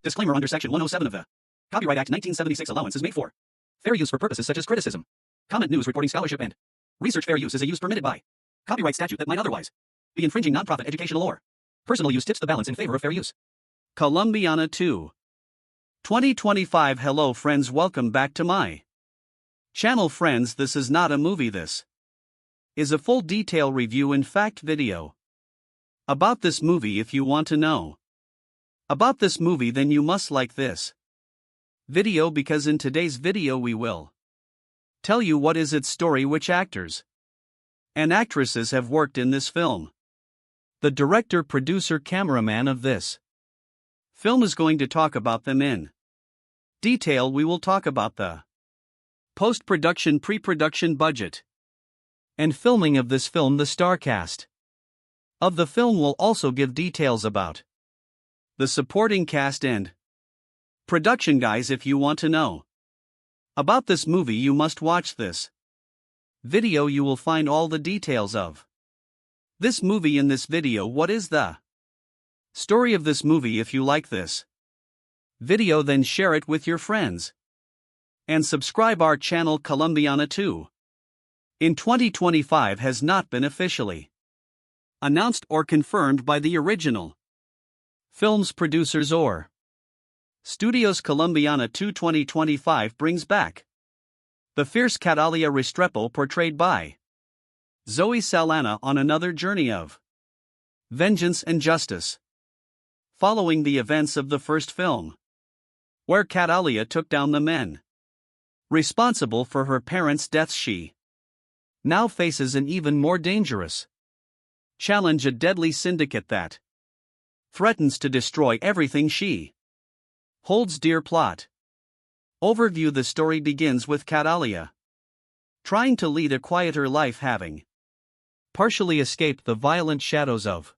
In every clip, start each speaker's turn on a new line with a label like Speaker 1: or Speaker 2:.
Speaker 1: Disclaimer under Section 107 of the Copyright Act 1976 allowance is made for fair use for purposes such as criticism, comment, news reporting, scholarship, and research. Fair use is a use permitted by copyright statute that might otherwise be infringing nonprofit educational or personal use. Tips the balance in favor of fair use. Colombiana 2. 2025. Hello friends, welcome back to my channel. Friends, this is not a movie, this is a full detail review, in fact video about this movie. If you want to know about this movie, then you must like this video, because in today's video we will tell you what is its story, which actors and actresses have worked in this film. The director, producer, cameraman of this film is going to talk about them in detail. We will talk about the post-production, pre-production budget, and filming of this film. The star cast of the film will also give details about the supporting cast and production. Guys, if you want to know about this movie, you must watch this video. You will find all the details of this movie in this video. What is the story of this movie? If you like this video, then share it with your friends and subscribe our channel. Colombiana 2 in 2025 has not been officially announced or confirmed by the original film's producers or studios. Colombiana 2 2025 brings back the fierce Catalia Restrepo, portrayed by Zoe Saldana, on another journey of vengeance and justice, following the events of the first film, where Catalia took down the men responsible for her parents' deaths. She now faces an even more dangerous challenge, a deadly syndicate that threatens to destroy everything she holds dear. Plot overview. The story begins with Catalia trying to lead a quieter life, having partially escaped the violent shadows of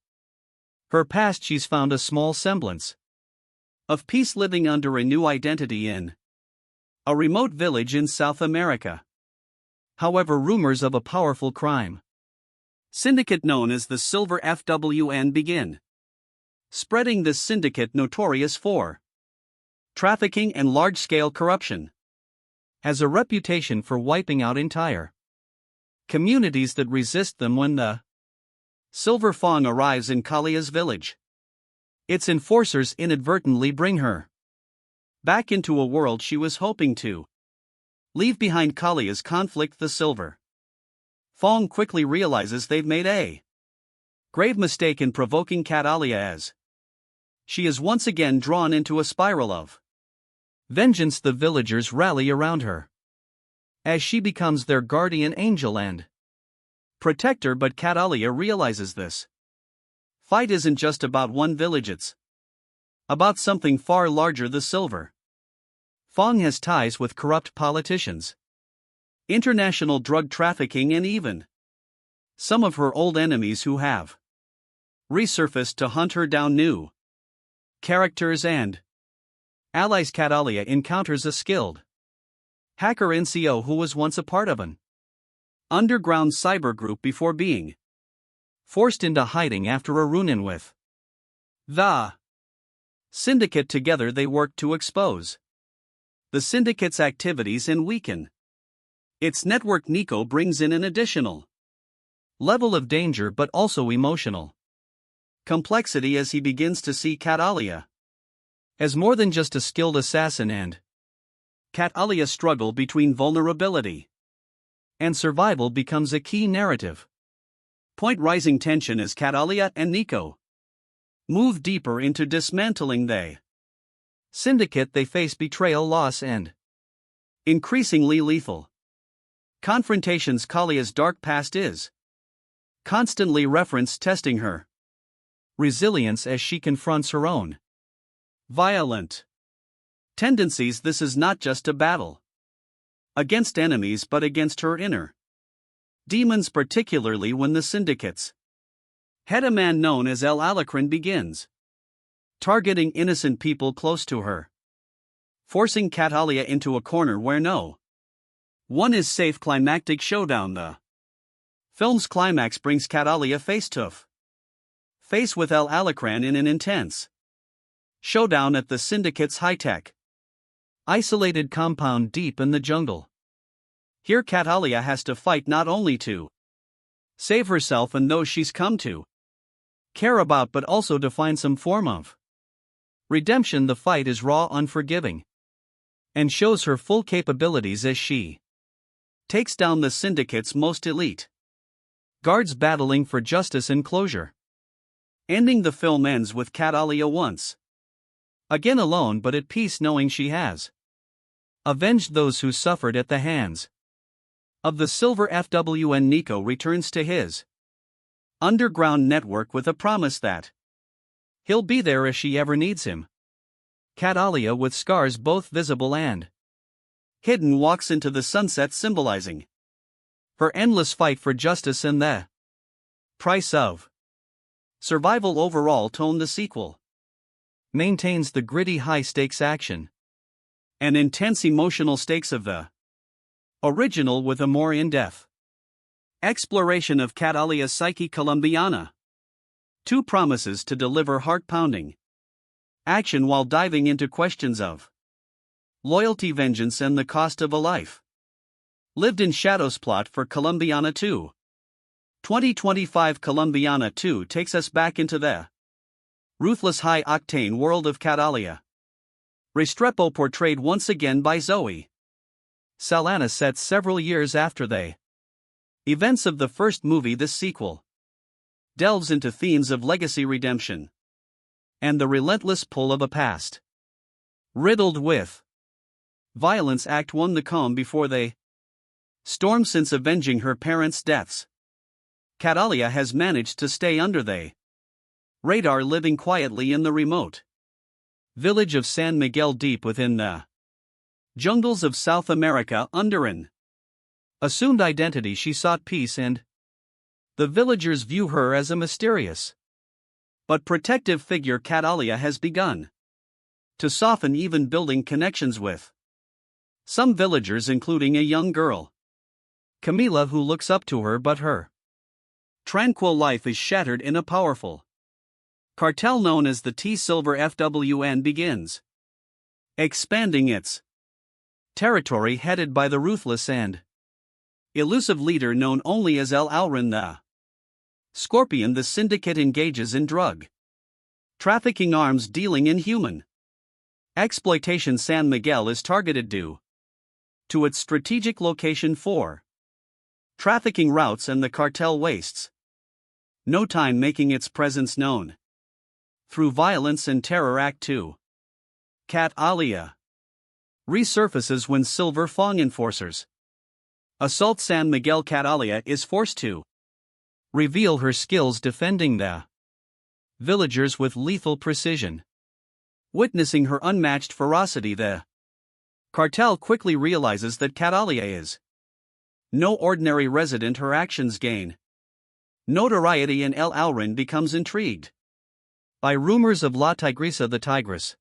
Speaker 1: her past. She's found a small semblance of peace, living under a new identity in a remote village in South America. However, rumors of a powerful crime syndicate known as the Silver FWN begin spreading. This syndicate, notorious for trafficking and large-scale corruption, has a reputation for wiping out entire communities that resist them. When the Silver Fawn arrives in Kalia's village, its enforcers inadvertently bring her back into a world she was hoping to leave behind. Kalia's conflict. The Silver Fawn quickly realizes they've made a grave mistake in provoking Catalia, as she is once again drawn into a spiral of vengeance. The villagers rally around her as she becomes their guardian angel and protector. But Catalia realizes this fight isn't just about one village, it's about something far larger. The Silver Fawn has ties with corrupt politicians, international drug trafficking, and even some of her old enemies who have resurfaced to hunt her down. New characters and allies. Catalia encounters a skilled hacker NCO who was once a part of an underground cyber group before being forced into hiding after a run-in with the syndicate. Together they work to expose the syndicate's activities and weaken its network. Nico brings in an additional level of danger, but also emotional complexity, as he begins to see Catalia as more than just a skilled assassin, and Catalia's struggle between vulnerability and survival becomes a key narrative point. Rising tension as Catalia and Nico move deeper into dismantling the syndicate. They face betrayal, loss, and increasingly lethal confrontations. Kalia's dark past is constantly referenced, testing her resilience as she confronts her own violent tendencies. This is not just a battle against enemies, but against her inner demons, particularly when the syndicate's head, a man known as El Alacrán, begins targeting innocent people close to her, forcing Catalia into a corner where no one is safe. Climactic showdown. The film's climax brings Catalia face to face with El Alacrán in an intense Showdown at the Syndicate's high-tech, isolated compound deep in the jungle. Here Catalia has to fight not only to save herself and those she's come to care about but also to find some form of redemption. The fight is raw, unforgiving, and shows her full capabilities as she takes down the Syndicate's most elite guards battling for justice and closure. Ending, the film ends with Catalia once again alone but at peace, knowing she has avenged those who suffered at the hands of the Silver FWN. Nico returns to his underground network with a promise that he'll be there if she ever needs him. Catalia, with scars both visible and hidden, walks into the sunset, symbolizing her endless fight for justice and the price of survival. Overall tone, the sequel maintains the gritty high-stakes action and intense emotional stakes of the original, with a more in-depth exploration of Catalia's psyche. Colombiana 2 promises to deliver heart-pounding action while diving into questions of loyalty, vengeance, and the cost of a life lived in shadows. Plot for Colombiana 2. 2025. Colombiana 2 takes us back into the ruthless high-octane world of Catalia Restrepo, portrayed once again by Zoe Saldana, set several years after the events of the first movie. This sequel delves into themes of legacy, redemption, and the relentless pull of a past riddled with violence. Act 1, the calm before the storm. Since avenging her parents' deaths, Catalia has managed to stay under the radar, living quietly in the remote village of San Miguel, deep within the jungles of South America. Under an assumed identity, she sought peace, and the villagers view her as a mysterious but protective figure. Catalia has begun to soften, even building connections with some villagers, including a young girl, Camila, who looks up to her, but her tranquil life is shattered in a powerful cartel known as the Silver FWN begins expanding its territory, headed by the ruthless and elusive leader known only as El Alrin the Scorpion. The Syndicate engages in drug trafficking, arms dealing, and human exploitation. San Miguel is targeted due to its strategic location for trafficking routes, and the cartel wastes no time making its presence known through violence and terror. Act 2. Catalia resurfaces when Silver Fong enforcers assault San Miguel. Catalia is forced to reveal her skills defending the villagers with lethal precision. Witnessing her unmatched ferocity, the cartel quickly realizes that Catalia is no ordinary resident. Her actions gain notoriety, and El Alrin becomes intrigued by rumors of La Tigresa, the Tigress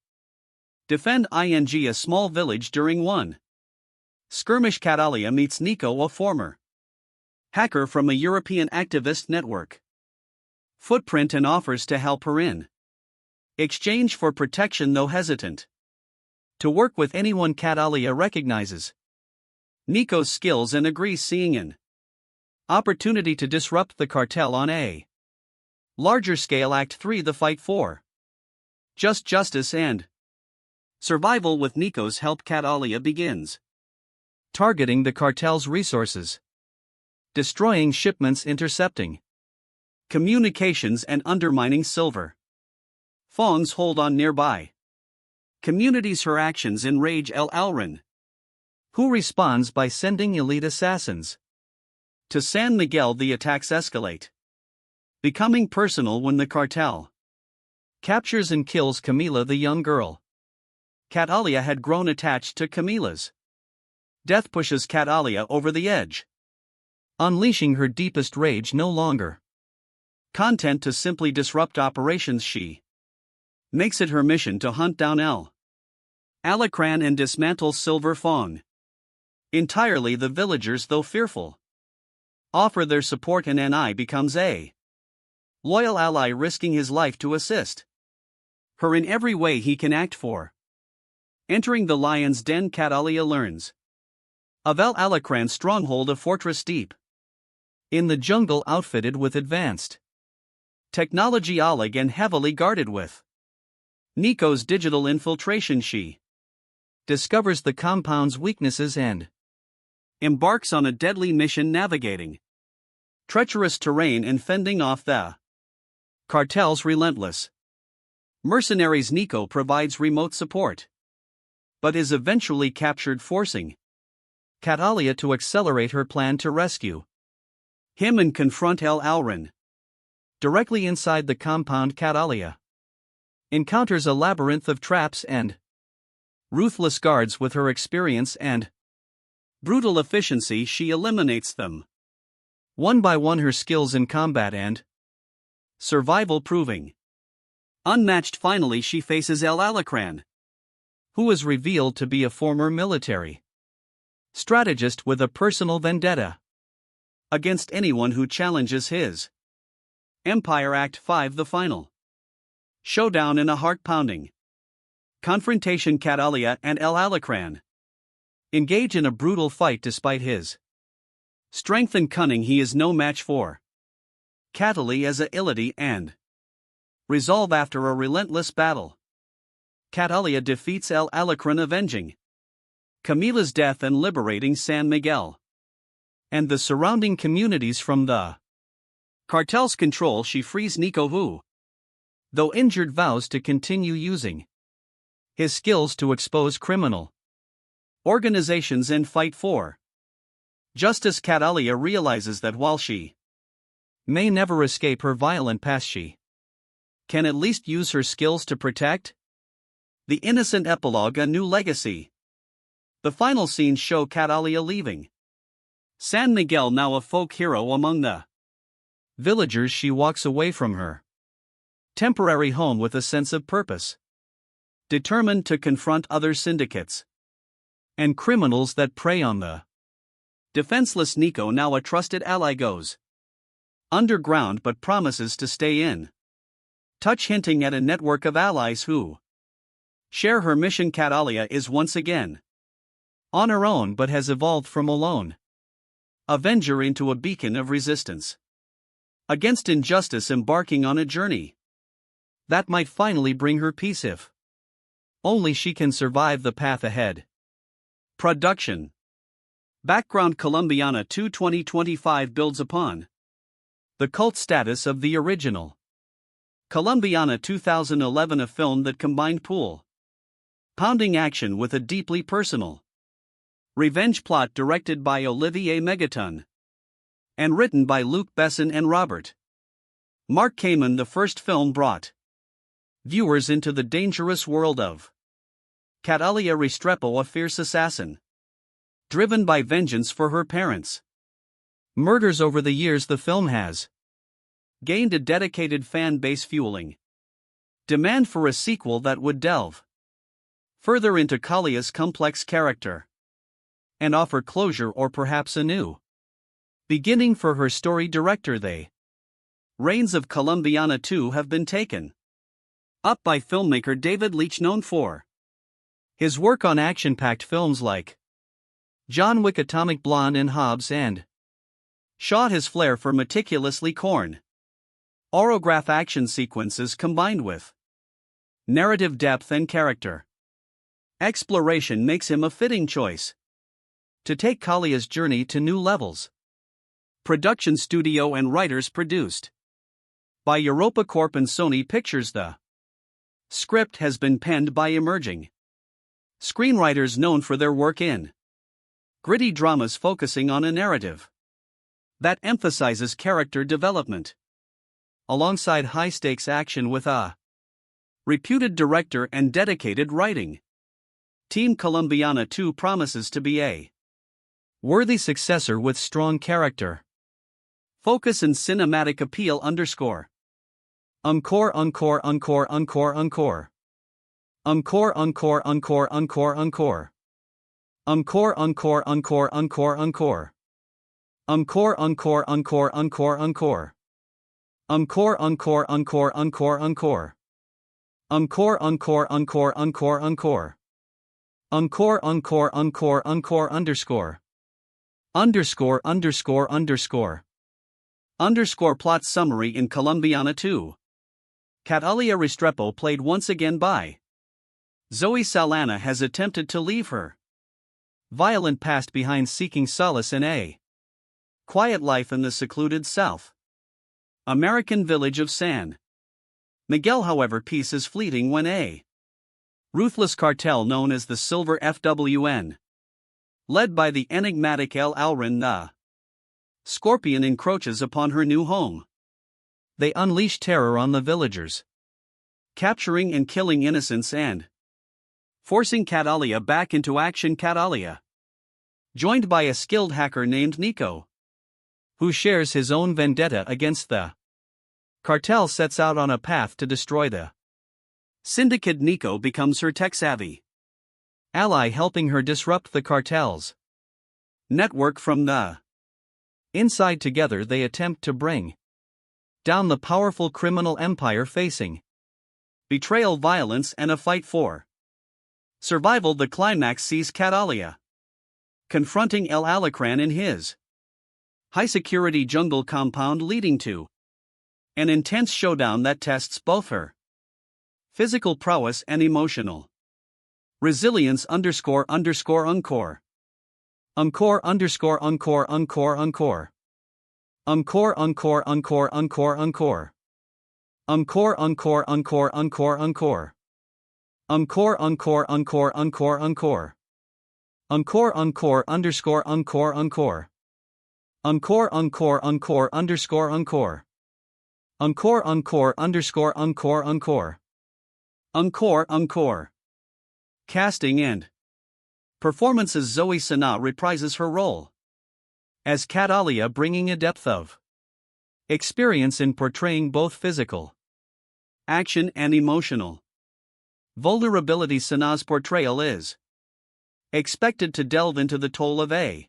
Speaker 1: defend a small village. During one skirmish, Catalia meets Nico, a former hacker from a European activist network footprint, and offers to help her in exchange for protection. Though hesitant to work with anyone, Catalia recognizes Nico's skills and agrees, seeing an opportunity to disrupt the cartel on a larger scale. Act 3, the fight for justice and survival. With Nico's help, Catalia begins targeting the cartel's resources, destroying shipments, intercepting communications, and undermining Silver Fong's hold on nearby communities. Her actions enrage El Alrin, who responds by sending elite assassins to San Miguel. The attacks escalate, becoming personal when the cartel captures and kills Camila, the young girl. Catalia had grown attached to Camila's death, pushes Catalia over the edge, unleashing her deepest rage. No longer content to simply disrupt operations, she makes it her mission to hunt down El Alacran and dismantle Silver Fong entirely. The villagers, though fearful, offer their support, and Ni becomes a loyal ally, risking his life to assist. her in every way he can act for. Entering the lion's den, Catalia learns of El Alacran's stronghold, a fortress deep in the jungle, outfitted with advanced technology, Oleg, and heavily guarded with Nico's digital infiltration. She discovers the compound's weaknesses and embarks on a deadly mission, navigating treacherous terrain and fending off the cartel's relentless mercenaries. Nico provides remote support, but is eventually captured, forcing Catalia to accelerate her plan to rescue him and confront El Alran. Directly inside the compound, Catalia encounters a labyrinth of traps and ruthless guards. With her experience and brutal efficiency, she eliminates them one by one, her skills in combat and survival proving unmatched. Finally, she faces El Alacran, who is revealed to be a former military strategist with a personal vendetta against anyone who challenges his empire. Act 5, the final showdown. In a heart-pounding confrontation, Catalia and El Alacran engage in a brutal fight. Despite his strength and cunning, he is no match for Catalia's agility and resolve. After a relentless battle, Catalia defeats El Alacran, avenging Camila's death and liberating San Miguel and the surrounding communities from the cartel's control. She frees Nico, who, though injured, vows to continue using his skills to expose criminal organizations and fight for justice. Catalia realizes that while she may never escape her violent past, she can at least use her skills to protect the innocent. Epilogue: A new legacy. The final scenes show Catalia leaving San Miguel, now a folk hero among the villagers. She walks away from her temporary home with a sense of purpose, determined to confront other syndicates and criminals that prey on the defenseless. Nico, now a trusted ally, goes underground but promises to stay in touch, hinting at a network of allies who share her mission. Catalia is once again on her own, but has evolved from a lone avenger into a beacon of resistance against injustice, embarking on a journey that might finally bring her peace if only she can survive the path ahead. Production background: Colombiana 2 2025 builds upon the cult status of the original Colombiana 2011, a film that combined pounding action with a deeply personal revenge plot. Directed by Olivier Megaton and written by Luc Besson and Robert Mark Kamen, the first film brought viewers into the dangerous world of Catalia Restrepo, a fierce assassin driven by vengeance for her parents' murders. Over the years, the film has gained a dedicated fan base, fueling demand for a sequel that would delve further into Calia's complex character and offer closure, or perhaps a new beginning for her story. Director: The reins of Colombiana 2 have been taken up by filmmaker David Leitch, known for his work on action-packed films like John Wick, Atomic Blonde, and Hobbs and Shaw. His flair for meticulously choreographed action sequences, combined with narrative depth and character exploration, makes him a fitting choice to take Calia's journey to new levels. Production studio and writers: produced by Europa Corp and Sony Pictures. The script has been penned by emerging screenwriters known for their work in gritty dramas, focusing on a narrative that emphasizes character development alongside high-stakes action, with a reputed director and dedicated writing team. Colombiana 2 promises to be a worthy successor with strong character focus and cinematic appeal. Encore, encore, encore, encore, encore. Encore, encore, encore, encore, encore. Encore, encore, encore, encore, encore. Encore, encore, encore, encore, encore. Encore, encore, encore, encore, encore. Encore encore encore encore encore. Encore encore encore encore underscore. Underscore underscore underscore. Underscore plot summary in Colombiana 2. Catalia Restrepo played once again by Zoe Saldana has attempted to leave her violent past behind, seeking solace in a quiet life in the secluded South American village of San Miguel. However, peace is fleeting when a ruthless cartel known as the Silver FWN, led by the enigmatic El Alrin the Scorpion, encroaches upon her new home. They unleash terror on the villagers, capturing and killing innocents and forcing Catalia back into action. Catalia, joined by a skilled hacker named Nico, who shares his own vendetta against the cartel, sets out on a path to destroy the syndicate. Nico becomes her tech-savvy ally, helping her disrupt the cartel's network from the inside. Together they attempt to bring down the powerful criminal empire, facing betrayal, violence, and a fight for survival. The climax sees Catalia confronting El Alacran in his high-security jungle compound, leading to an intense showdown that tests both her physical prowess and emotional resilience. Underscore underscore encore. Encore underscore encore encore encore. Encore encore encore encore encore. Encore encore encore encore encore. Encore encore encore encore encore. Encore encore underscore encore encore. Encore encore encore underscore encore. Encore encore underscore encore encore. Encore encore. Casting and performances. Zoe Saldana reprises her role as Catalia, bringing a depth of experience in portraying both physical action and emotional vulnerability. Saldana's portrayal is expected to delve into the toll of a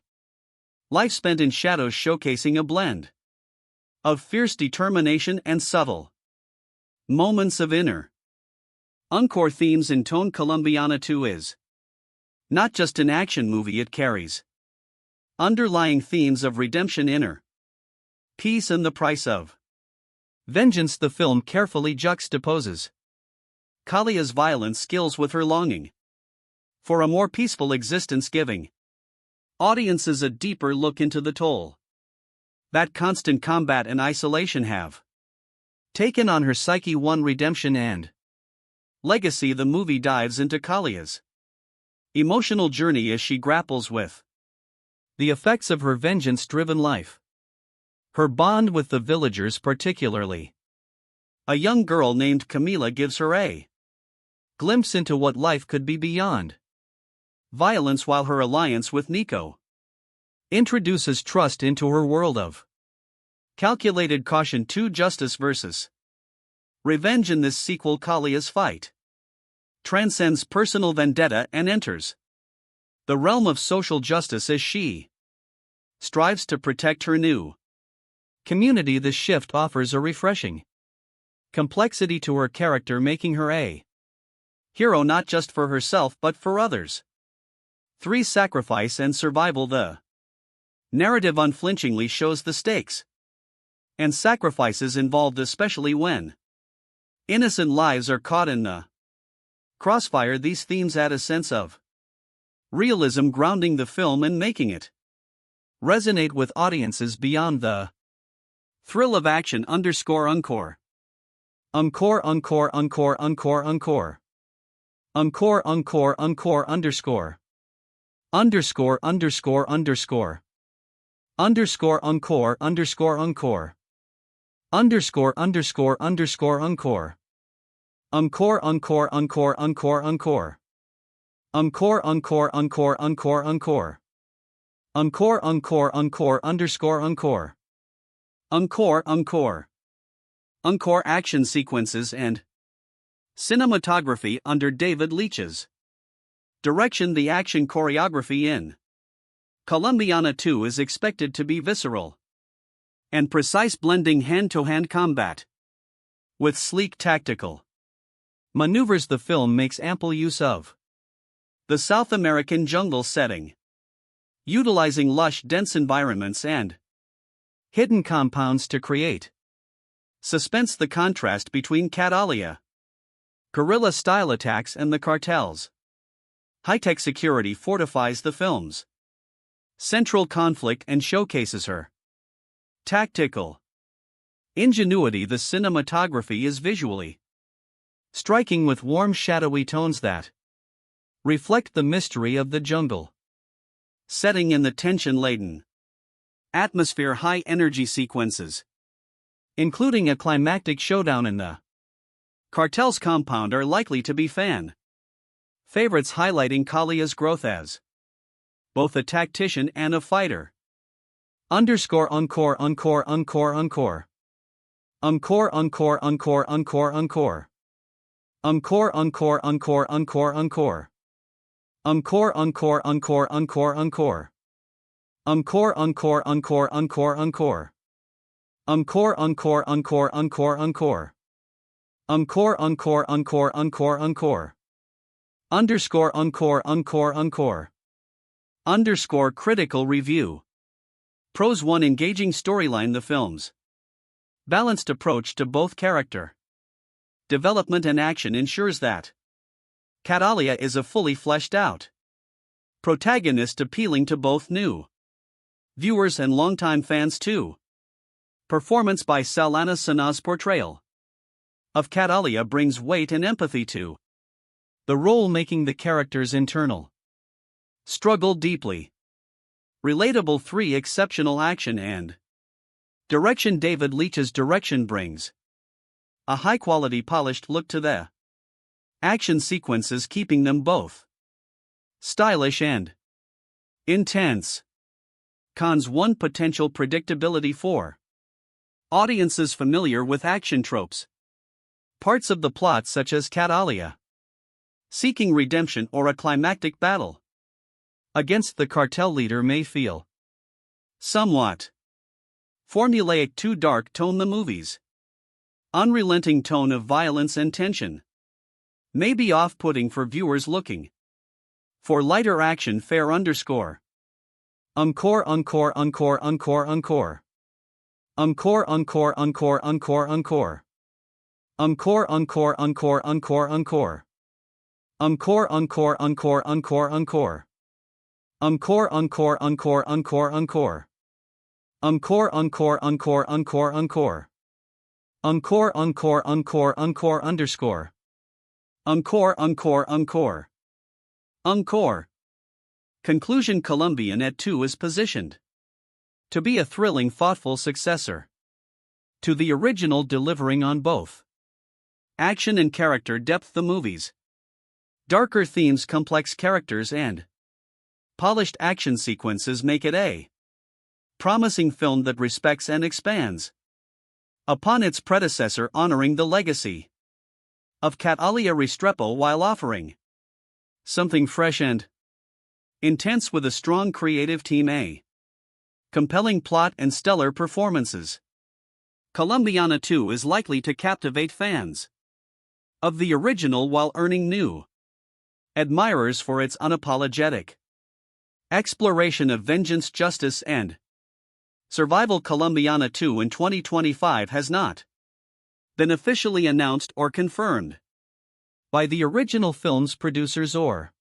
Speaker 1: life spent in shadows, showcasing a blend of fierce determination and subtle moments of inner encore themes in tone. Colombiana 2 is not just an action movie, it carries underlying themes of redemption, inner peace, and the price of vengeance. The film carefully juxtaposes Calia's violent skills with her longing for a more peaceful existence, giving audiences a deeper look into the toll that constant combat and isolation have taken on her psyche. One redemption and legacy. The movie dives into Calia's emotional journey as she grapples with the effects of her vengeance-driven life. Her bond with the villagers, particularly a young girl named Camila, gives her a glimpse into what life could be beyond violence, while her alliance with Nico introduces trust into her world of calculated caution. To justice versus revenge. In this sequel, Calia's fight transcends personal vendetta and enters the realm of social justice as she strives to protect her new community. The shift offers a refreshing complexity to her character, making her a hero not just for herself but for others. 3. Sacrifice and survival. The narrative unflinchingly shows the stakes and sacrifices involved, especially when innocent lives are caught in the crossfire. These themes add a sense of realism, grounding the film and making it resonate with audiences beyond the thrill of action. Underscore encore. Encore encore encore encore encore. Encore encore encore underscore. Underscore underscore underscore. Underscore encore underscore encore. Underscore underscore underscore encore. Encore encore encore encore encore. Encore encore encore encore encore. Encore encore encore underscore encore. Encore encore. Encore action sequences and cinematography under David Leitch's direction. The action choreography in Colombiana 2 is expected to be visceral and precise, blending hand-to-hand combat with sleek tactical maneuvers. The film makes ample use of the South American jungle setting, utilizing lush, dense environments and hidden compounds to create suspense. The contrast between Catalia guerrilla-style attacks and the cartel's high-tech security fortifies the film's central conflict and showcases her tactical ingenuity. The cinematography is visually striking, with warm, shadowy tones that reflect the mystery of the jungle setting in the tension-laden atmosphere. High-energy sequences, including a climactic showdown in the cartel's compound, are likely to be fan favorites, highlighting Kalia's growth as both a tactician and a fighter. Encore, encore, encore, encore, encore. Encore, encore, encore, encore, encore. Encore, encore, encore, encore, encore. Encore, encore, encore, encore, encore. Encore, encore, encore, encore, encore. Encore, encore, encore, encore, encore. Encore, encore, encore, encore, encore. Underscore, encore, encore, encore. Underscore. Critical review. Pros 1. Engaging storyline. The film's balanced approach to both character development and action ensures that Catalia is a fully fleshed out protagonist, appealing to both new viewers and longtime fans too. Performance by Saldana. Sana's portrayal of Catalia brings weight and empathy to the role, making the character's internal struggle deeply relatable. 3. Exceptional action and direction. David Leitch's direction brings a high-quality, polished look to the action sequences, keeping them both stylish and intense. Cons 1. Potential predictability for audiences familiar with action tropes. Parts of the plot, such as Catalia seeking redemption or a climactic battle against the cartel leader, may feel somewhat formulaic. Too dark tone. The movie's unrelenting tone of violence and tension may be off-putting for viewers looking for lighter action fare. Underscore. Encore, encore, encore, encore, encore. Encore, encore, encore, encore, encore. Encore, encore, encore, encore, encore. Encore, encore, encore, encore, encore. Encore, encore, encore, encore, encore. Encore, encore, encore, encore, encore. Encore, encore, encore, encore. Underscore. Encore, encore, encore. Encore. Conclusion. Colombian at 2 is positioned to be a thrilling, thoughtful successor to the original, delivering on both action and character depth. The movie's darker themes, complex characters, and polished action sequences make it a promising film that respects and expands upon its predecessor, honoring the legacy of Catalia Restrepo while offering something fresh and intense with a strong creative team, a compelling plot, and stellar performances. Colombiana 2 is likely to captivate fans of the original while earning new admirers for its unapologetic exploration of vengeance, justice, and survival. Colombiana 2 in 2025 has not been officially announced or confirmed by the original film's producers or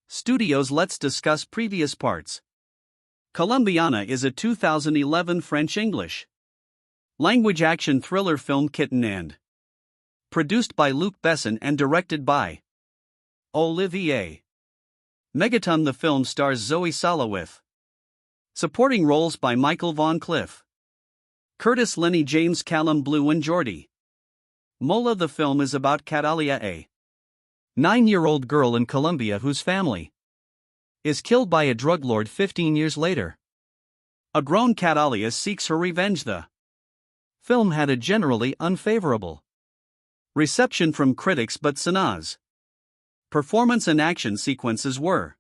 Speaker 1: studios. Let's discuss previous parts. Colombiana is a 2011 French-English language action thriller film kitten and produced by Luc Besson and directed by Olivier Megaton. The film stars Zoe Saldana with supporting roles by Michael Von Cliff, Curtis Lenny, James Callum Blue, and Jordi Mola. The film is about Catalia, a 9-year-old girl in Colombia whose family is killed by a drug lord 15 years later. A grown Catalia seeks her revenge. The film had a generally unfavorable reception from critics, but Sana's performance and action sequences were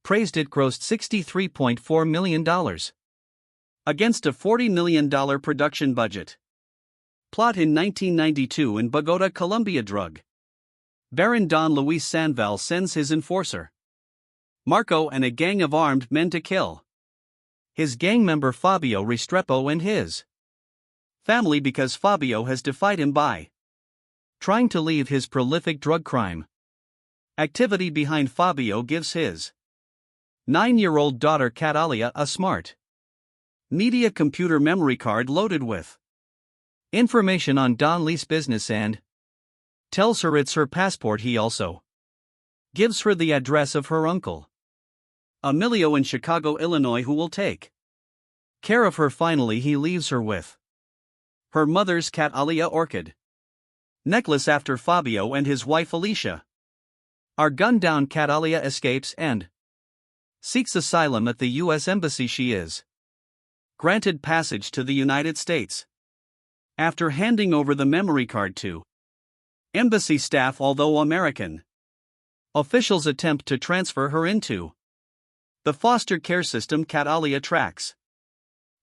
Speaker 1: praised. It grossed $63.4 million against a $40 million production budget. Plot: in 1992 in Bogota, Colombia, drug Baron Don Luis Sandoval sends his enforcer, Marco, and a gang of armed men to kill his gang member Fabio Restrepo and his family because Fabio has defied him by trying to leave his prolific drug crime activity behind. Fabio gives his 9-year-old daughter Catalia a smart media computer memory card loaded with information on Don Lee's business and tells her it's her passport. He also gives her the address of her uncle Emilio in Chicago, Illinois, who will take care of her. Finally, he leaves her with her mother's Catalia orchid necklace after Fabio and his wife Alicia are gunned down. Catalia escapes and seeks asylum at the U.S. Embassy. She is granted passage to the United States after handing over the memory card to embassy staff, although American officials attempt to transfer her into the foster care system. Catalia tracks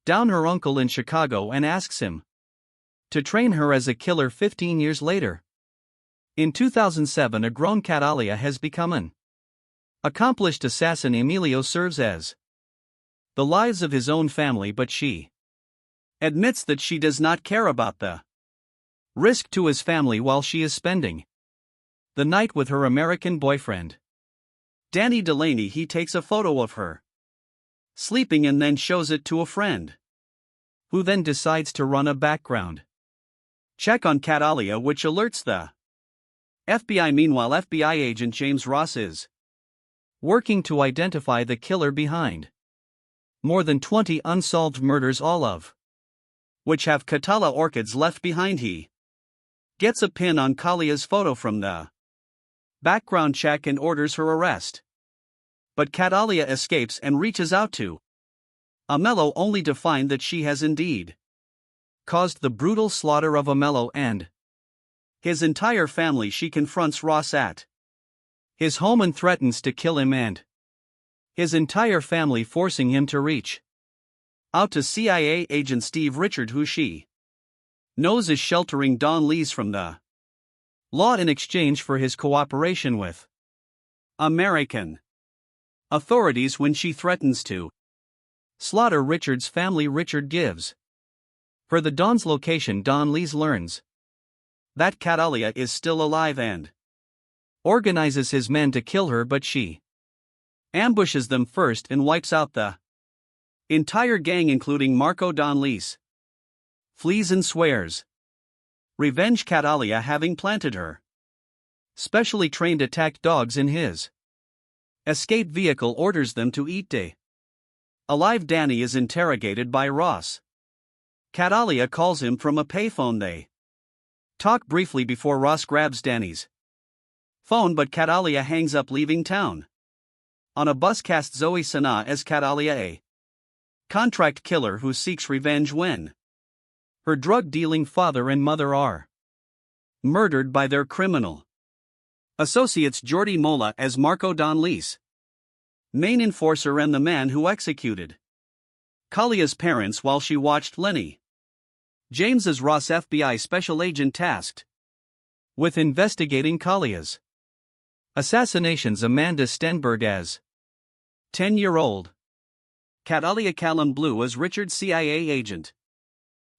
Speaker 1: down her uncle in Chicago and asks him to train her as a killer. 15 years later, in 2007, a grown Catalia has become an accomplished assassin. Emilio serves as the lives of his own family, but she admits that she does not care about the risk to his family while she is spending the night with her American boyfriend, Danny Delaney. He takes a photo of her sleeping and then shows it to a friend, who then decides to run a background check on Catalia, which alerts the FBI. Meanwhile, FBI agent James Ross is working to identify the killer behind more than 20 unsolved murders, all of which have Catalia orchids left behind. He gets a pin on Kalia's photo from the background check and orders her arrest. But Catalia escapes and reaches out to Amello, only to find that she has indeed caused the brutal slaughter of Amello and his entire family. She confronts Ross at his home and threatens to kill him and his entire family, forcing him to reach out to CIA agent Steve Richard, who she knows is sheltering Don Lees from the law in exchange for his cooperation with American authorities. When she threatens to slaughter Richard's family, Richard gives her the Don's location. Don Lees learns that Catalia is still alive and organizes his men to kill her, but she ambushes them first and wipes out the entire gang, including Marco. Don Lees flees and swears revenge. Catalia, having planted her specially trained attack dogs in his escape vehicle, orders them to eat alive. Danny is interrogated by Ross. Catalia calls him from a payphone. They talk briefly before Ross grabs Danny's phone, but Catalia hangs up, leaving town. On a bus, cast Zoe Saldana as Catalia, a contract killer who seeks revenge when her drug-dealing father and mother are murdered by their criminal associates. Jordi Mola as Marco, Don Lees main enforcer and the man who executed Kalia's parents while she watched Lenny. James as Ross, FBI special agent tasked with investigating Kalia's assassinations. Amanda Stenberg as 10-year-old Catalia. Callum Blue as Richard, CIA agent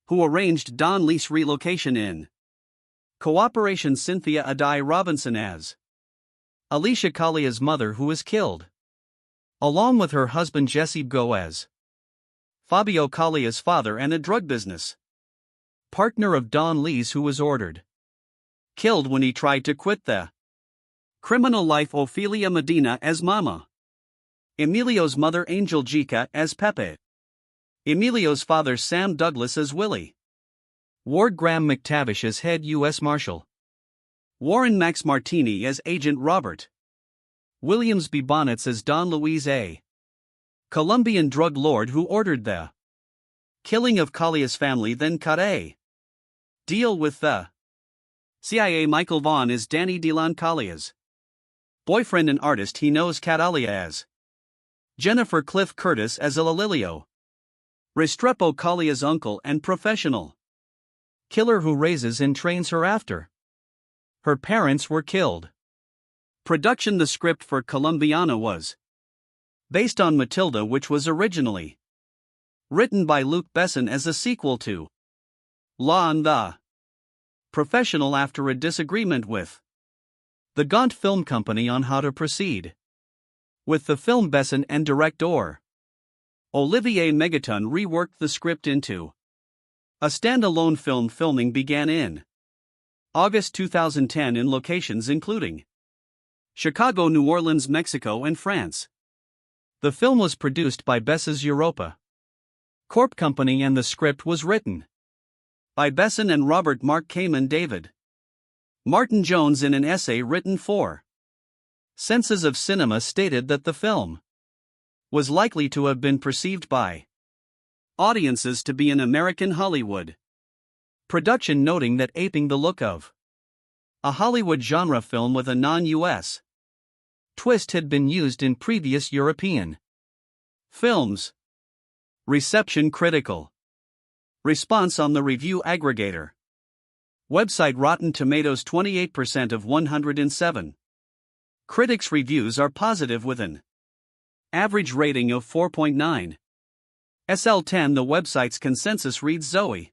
Speaker 1: who arranged Don Lees' relocation in cooperation. Cynthia Adai Robinson as Alicia, Kalia's mother, who is killed along with her husband Jesse Go as Fabio, Kalia's father and a drug business partner of Don Lees, who was ordered killed when he tried to quit the criminal life. Ophelia Medina as Mama. Emilio's mother Angel Jica as Pepe. Emilio's father Sam Douglas as Willie. Ward Graham McTavish as head U.S. Marshal. Warren Max Martini as Agent Robert. Williams B. Bonnets as Don Luis, a Colombian drug lord who ordered the killing of Kalia's family, then cut a deal with the CIA. Michael Vaughn is Danny DeLon, Kalia's boyfriend and artist. He knows Catalia as Jennifer. Cliff Curtis as Elalilio Restrepo, Kalia's uncle and professional killer who raises and trains her after her parents were killed. Production. The script for Colombiana was based on Matilda, which was originally written by Luc Besson as a sequel to Law and the Professional after a disagreement with the Gaunt Film Company on how to proceed with the film. Besson and director Olivier Megaton reworked the script into a standalone film. Filming began in August 2010 in locations including Chicago, New Orleans, Mexico, and France. The film was produced by Bess's Europa Corp Company and the script was written by Besson and Robert Mark Kamen. David Martin Jones, in an essay written for Senses of Cinema, stated that the film was likely to have been perceived by audiences to be an American Hollywood production, noting that aping the look of a Hollywood genre film with a non-US twist had been used in previous European films. Reception. Critical response on the review aggregator website Rotten Tomatoes. 28% of 107 critics' reviews are positive with an average rating of 4.9. SL10. The website's consensus reads: Zoe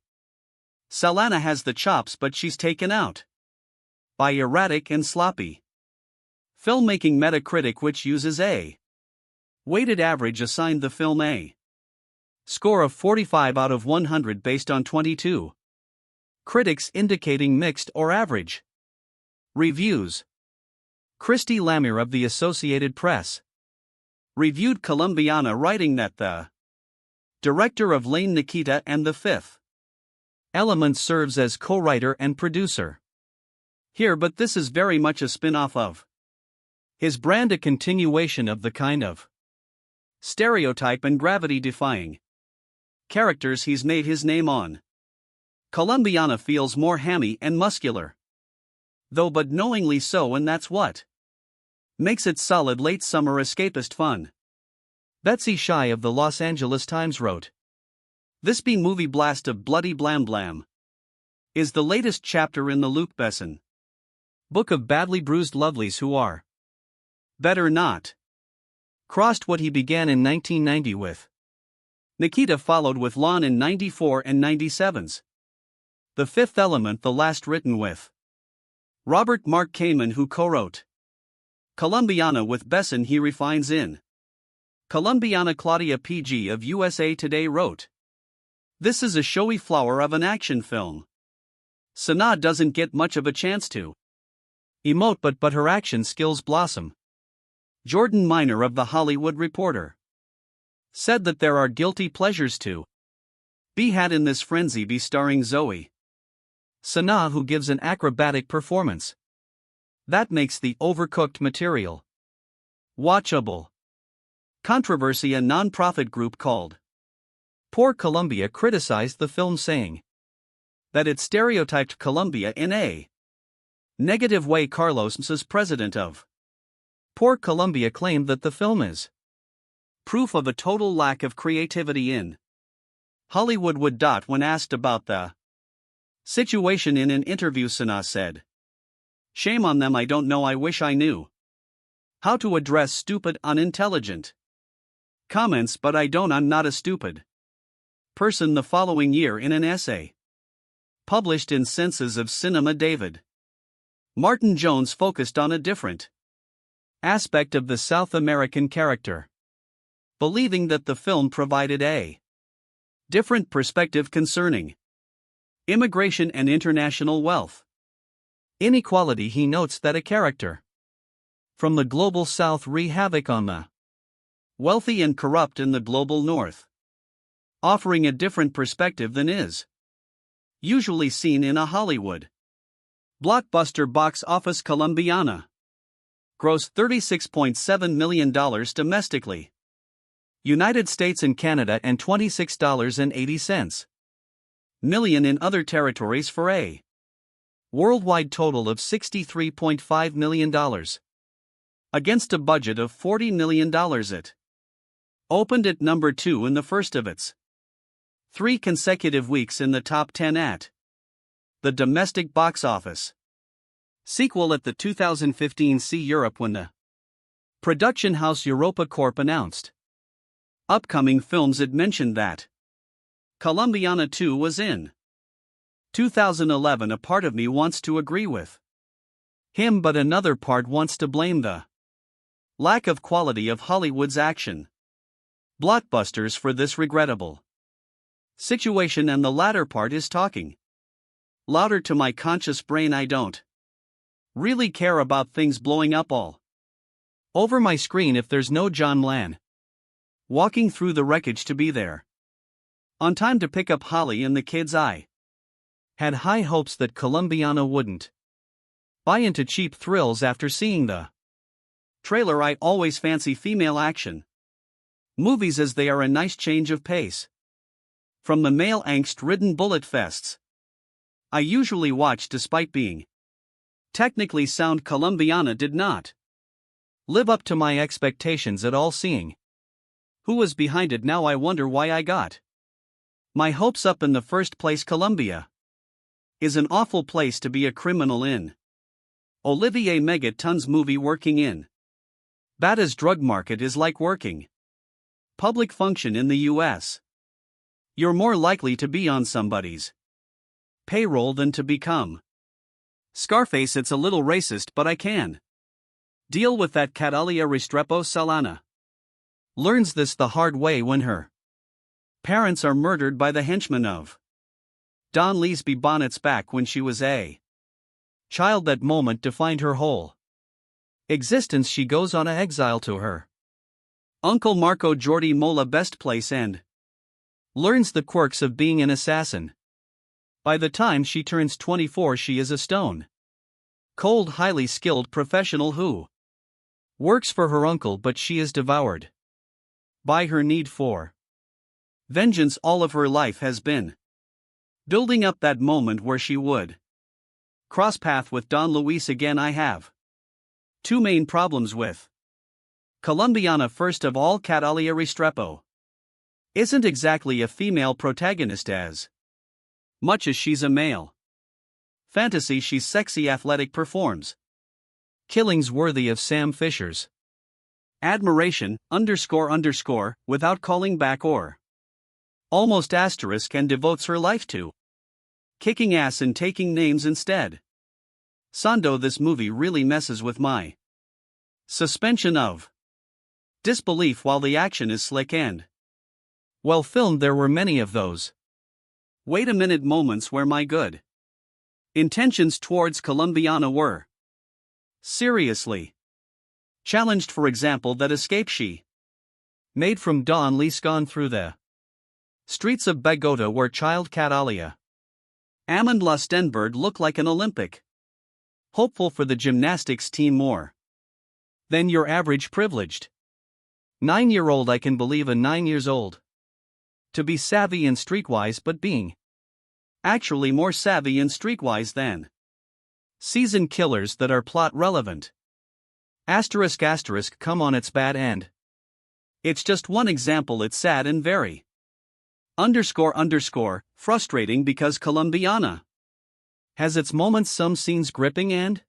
Speaker 1: Saldana has the chops, but she's taken out by erratic and sloppy filmmaking. Metacritic, which uses a weighted average, assigned the film a score of 45 out of 100 based on 22 critics, indicating mixed or average reviews. Christy Lamire of the Associated Press reviewed Colombiana, writing that the director of Lane Nikita and The Fifth Element serves as co-writer and producer here, but this is very much a spin-off of his brand, a continuation of the kind of stereotype and gravity-defying characters he's made his name on. Colombiana feels more hammy and muscular, though, but knowingly so, and that's what makes it solid late summer escapist fun. Betsy Shy of the Los Angeles Times wrote, "This B-movie blast of bloody blam blam is the latest chapter in the Luc Besson book of badly bruised lovelies who are better not crossed." What he began in 1990 with Nikita followed with Lawn in 94 and 97's The Fifth Element, the last written with Robert Mark Kamen, who co-wrote Colombiana with Besson. He refines in Colombiana. Claudia PG of USA Today wrote, "This is a showy flower of an action film. Sanaa doesn't get much of a chance to emote, but her action skills blossom." Jordan Miner of The Hollywood Reporter said that there are guilty pleasures to be had in this frenzy be starring Zoe Saldana, who gives an acrobatic performance that makes the overcooked material watchable. Controversy. A non-profit group called Poor Colombia criticized the film, saying that it stereotyped Colombia in a negative way. Carlos Msas, president of Poor Colombia, claimed that the film is proof of a total lack of creativity in Hollywood. When asked about the situation in an interview, Sanaa said, "Shame on them, I don't know, I wish I knew how to address stupid, unintelligent comments, but I don't, I'm not a stupid person." The following year, in an essay published in Senses of Cinema, David Martin Jones focused on a different aspect of the South American character, believing that the film provided a different perspective concerning immigration and international wealth inequality. He notes that a character from the global South wreaks havoc on the wealthy and corrupt in the global North, offering a different perspective than is usually seen in a Hollywood blockbuster. Box office. Colombiana grossed $36.7 million domestically, United States and Canada, and $26.80 million in other territories for a worldwide total of $63.5 million. Against a budget of $40 million, it opened at number 2 in the first of its 3 consecutive weeks in the top 10 at the domestic box office. Sequel at the 2015 See Europe when the production house Europa Corp announced upcoming films. It mentioned that Colombiana 2 was in 2011. A part of me wants to agree with him, but another part wants to blame the lack of quality of Hollywood's action blockbusters for this regrettable situation, and the latter part is talking louder to my conscious brain. I don't really care about things blowing up all over my screen if there's no John Lan walking through the wreckage to be there on time to pick up Holly and the kids. I had high hopes that Colombiana wouldn't buy into cheap thrills after seeing the trailer. I always fancy female action movies as they are a nice change of pace from the male angst-ridden bullet fests I usually watch. Despite being technically sound, Colombiana did not live up to my expectations at all. Seeing who was behind it now, I wonder why I got my hopes up in the first place. Colombia is an awful place to be a criminal in. Olivier Megaton's movie working in Bata's drug market is like working public function in the US. You're more likely to be on somebody's payroll than to become Scarface. It's a little racist, but I can deal with that. Catalia Restrepo Salana learns this the hard way when her parents are murdered by the henchmen of Don Leesby Bonnet's back when she was a child. That moment defined her whole existence. She goes on a exile to her uncle Marco Jordi Mola best place and learns the quirks of being an assassin. By the time she turns 24, she is a stone cold, highly skilled professional who works for her uncle, but she is devoured by her need for vengeance. All of her life has been building up that moment where she would cross path with Don Luis again. I have two main problems with Colombiana. First of all, Catalia Restrepo isn't exactly a female protagonist as much as she's a male fantasy. She's sexy, athletic, performs killings worthy of Sam Fisher's admiration, without calling back or almost asterisk, and devotes her life to kicking ass and taking names instead. Sando, this movie really messes with my suspension of disbelief. While the action is slick and well filmed, there were many of those wait a minute moments where my good intentions towards Colombiana were seriously challenged. For example, that escape she made from Don Lees gone through the streets of Bogota, where child Catalia Amand Lustenberg looked like an Olympic hopeful for the gymnastics team more than your average privileged 9-year-old. I can believe a 9 years old to be savvy and streetwise, but being actually more savvy and streetwise than seasoned killers that are plot relevant. Asterisk asterisk, come on, it's bad, and it's just one example. It's sad and very frustrating because Colombiana has its moments, some scenes gripping and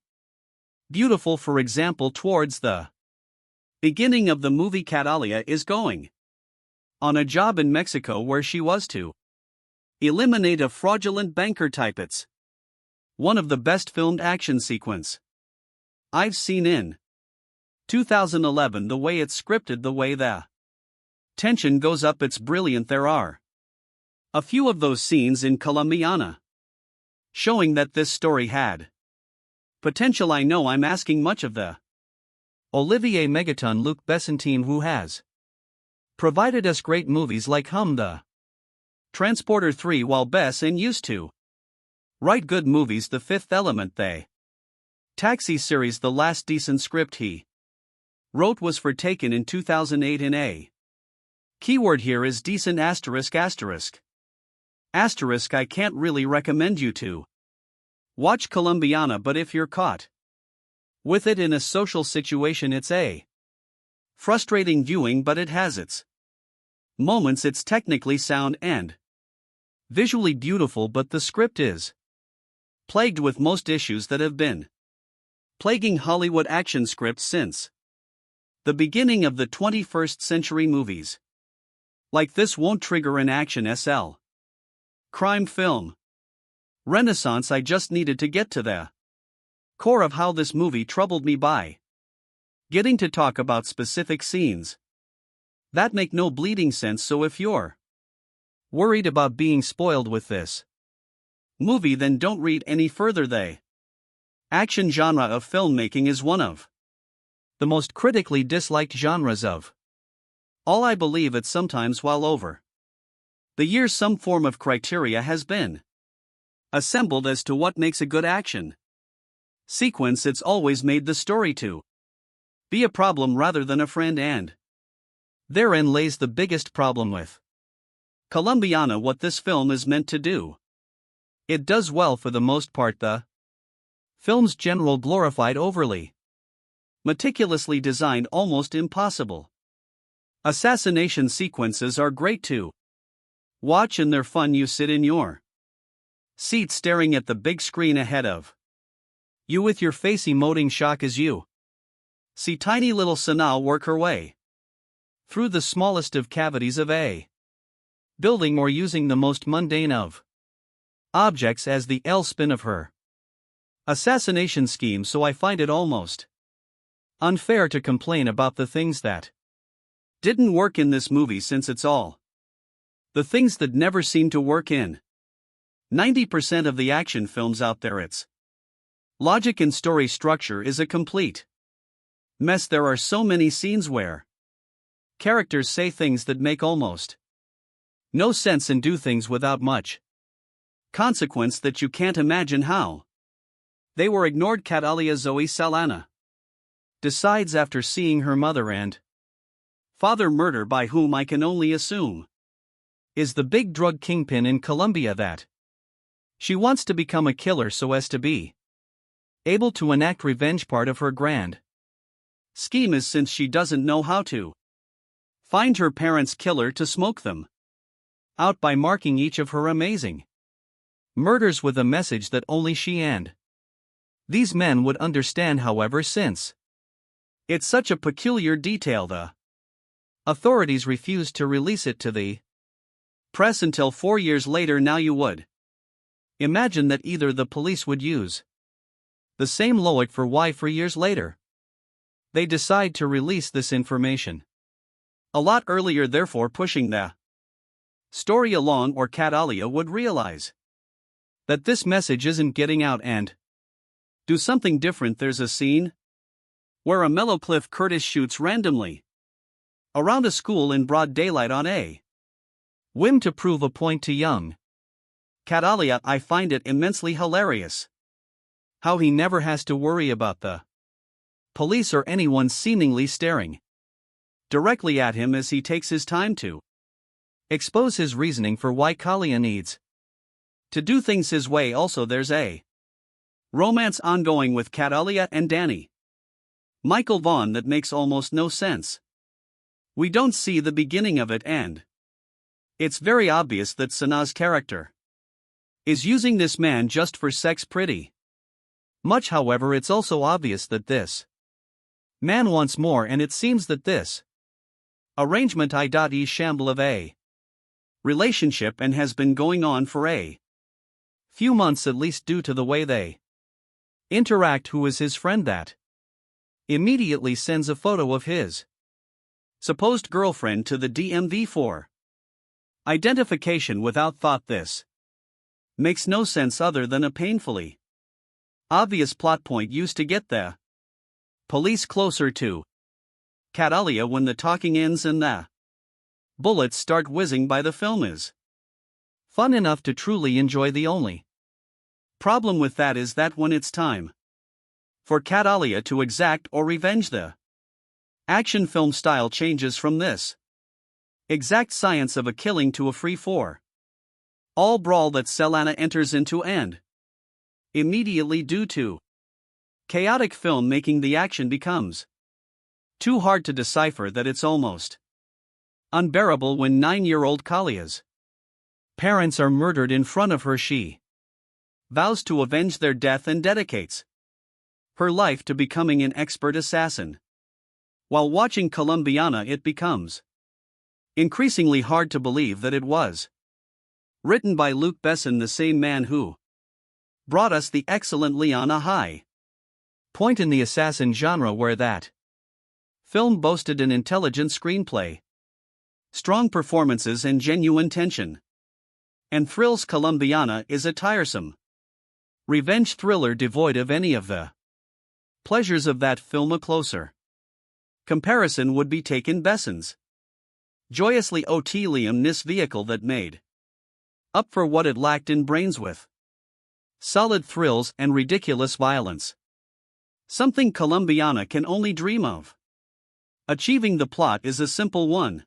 Speaker 1: beautiful. For example, towards the beginning of the movie, Catalia is going on a job in Mexico where she was to eliminate a fraudulent banker type. It's one of the best filmed action sequence I've seen in 2011. The way it's scripted, the way the tension goes up, it's brilliant. There are a few of those scenes in Colombiana showing that this story had potential. I know I'm asking much of the Olivier Megaton Luc Besson team, who has provided us great movies like the Transporter 3, while Besson used to write good movies. The Fifth Element, the Taxi series. The last decent script he wrote was for Taken in 2008 in a keyword here is decent asterisk asterisk. Asterisk, I can't really recommend you to watch Colombiana, but if you're caught with it in a social situation, it's a frustrating viewing, but it has its moments. It's technically sound and visually beautiful, but the script is plagued with most issues that have been plaguing Hollywood action scripts since the beginning of the 21st century movies. Like this won't trigger an action SL crime film renaissance. I just needed to get to the core of how this movie troubled me by getting to talk about specific scenes that make no bleeding sense. So if you're worried about being spoiled with this movie, then don't read any further. The action genre of filmmaking is one of the most critically disliked genres of all. I believe it sometimes while over the years some form of criteria has been assembled as to what makes a good action sequence. It's always made the story to be a problem rather than a friend, and therein lays the biggest problem with Colombiana. What this film is meant to do, it does well for the most part. The film's general glorified, overly meticulously designed, almost impossible assassination sequences are great to watch, and they're fun. You sit in your seat staring at the big screen ahead of you with your face emoting shock as you see tiny little Sanaa work her way through the smallest of cavities of a building, or using the most mundane of objects as the L-spin of her assassination scheme. So I find it almost unfair to complain about the things that didn't work in this movie, since it's all the things that never seem to work in 90% of the action films out there. Its logic and story structure is a complete mess. There are so many scenes where characters say things that make almost no sense and do things without much consequence that you can't imagine how they were ignored. Catalia Zoe Saldana decides, after seeing her mother and father murder by whom I can only assume is the big drug kingpin in Colombia, that she wants to become a killer so as to be able to enact revenge. Part of her grand scheme is, since she doesn't know how to find her parents' killer, to smoke them out by marking each of her amazing murders with a message that only she and these men would understand. However, since it's such a peculiar detail, the authorities refused to release it to the press until 4 years later. Now you would imagine that either the police would use the same logic for why 4 years later they decide to release this information a lot earlier, therefore pushing the story along, or Catalia would realize that this message isn't getting out and do something different. There's a scene where a mellow Cliff Curtis shoots randomly around a school in broad daylight on a whim to prove a point to young Catalia. I find it immensely hilarious how he never has to worry about the police or anyone seemingly staring directly at him as he takes his time to expose his reasoning for why Kalia needs to do things his way. Also, there's a romance ongoing with Catalia and Danny Michael Vaughn that makes almost no sense. We don't see the beginning of it, and it's very obvious that Sanaa's character is using this man just for sex pretty much. However, it's also obvious that this man wants more, and it seems that this arrangement is shamble of a relationship and has been going on for a few months at least, due to the way they interact. Who is his friend that immediately sends a photo of his supposed girlfriend to the DMV for identification without thought? This makes no sense other than a painfully obvious plot point used to get the police closer to Catalia. When the talking ends and the bullets start whizzing by, the film is fun enough to truly enjoy. The only problem with that is that when it's time for Catalia to exact or revenge, the action film style changes from this exact science of a killing to a free-for all brawl that Saldana enters into, and immediately, due to chaotic filmmaking, the action becomes too hard to decipher that it's almost unbearable when 9-year-old Kalia's parents are murdered in front of her. She vows to avenge their death and dedicates her life to becoming an expert assassin. While watching Colombiana, it becomes increasingly hard to believe that it was written by Luc Besson, the same man who brought us the excellent Leon, a high point in the assassin genre, where that film boasted an intelligent screenplay, strong performances, and genuine tension. And thrills. Colombiana is a tiresome revenge thriller devoid of any of the pleasures of that film. A closer comparison would be taken Besson's joyously Liam vehicle that made up for what it lacked in brains, with solid thrills and ridiculous violence. Something Colombiana can only dream of. Achieving the plot is a simple one.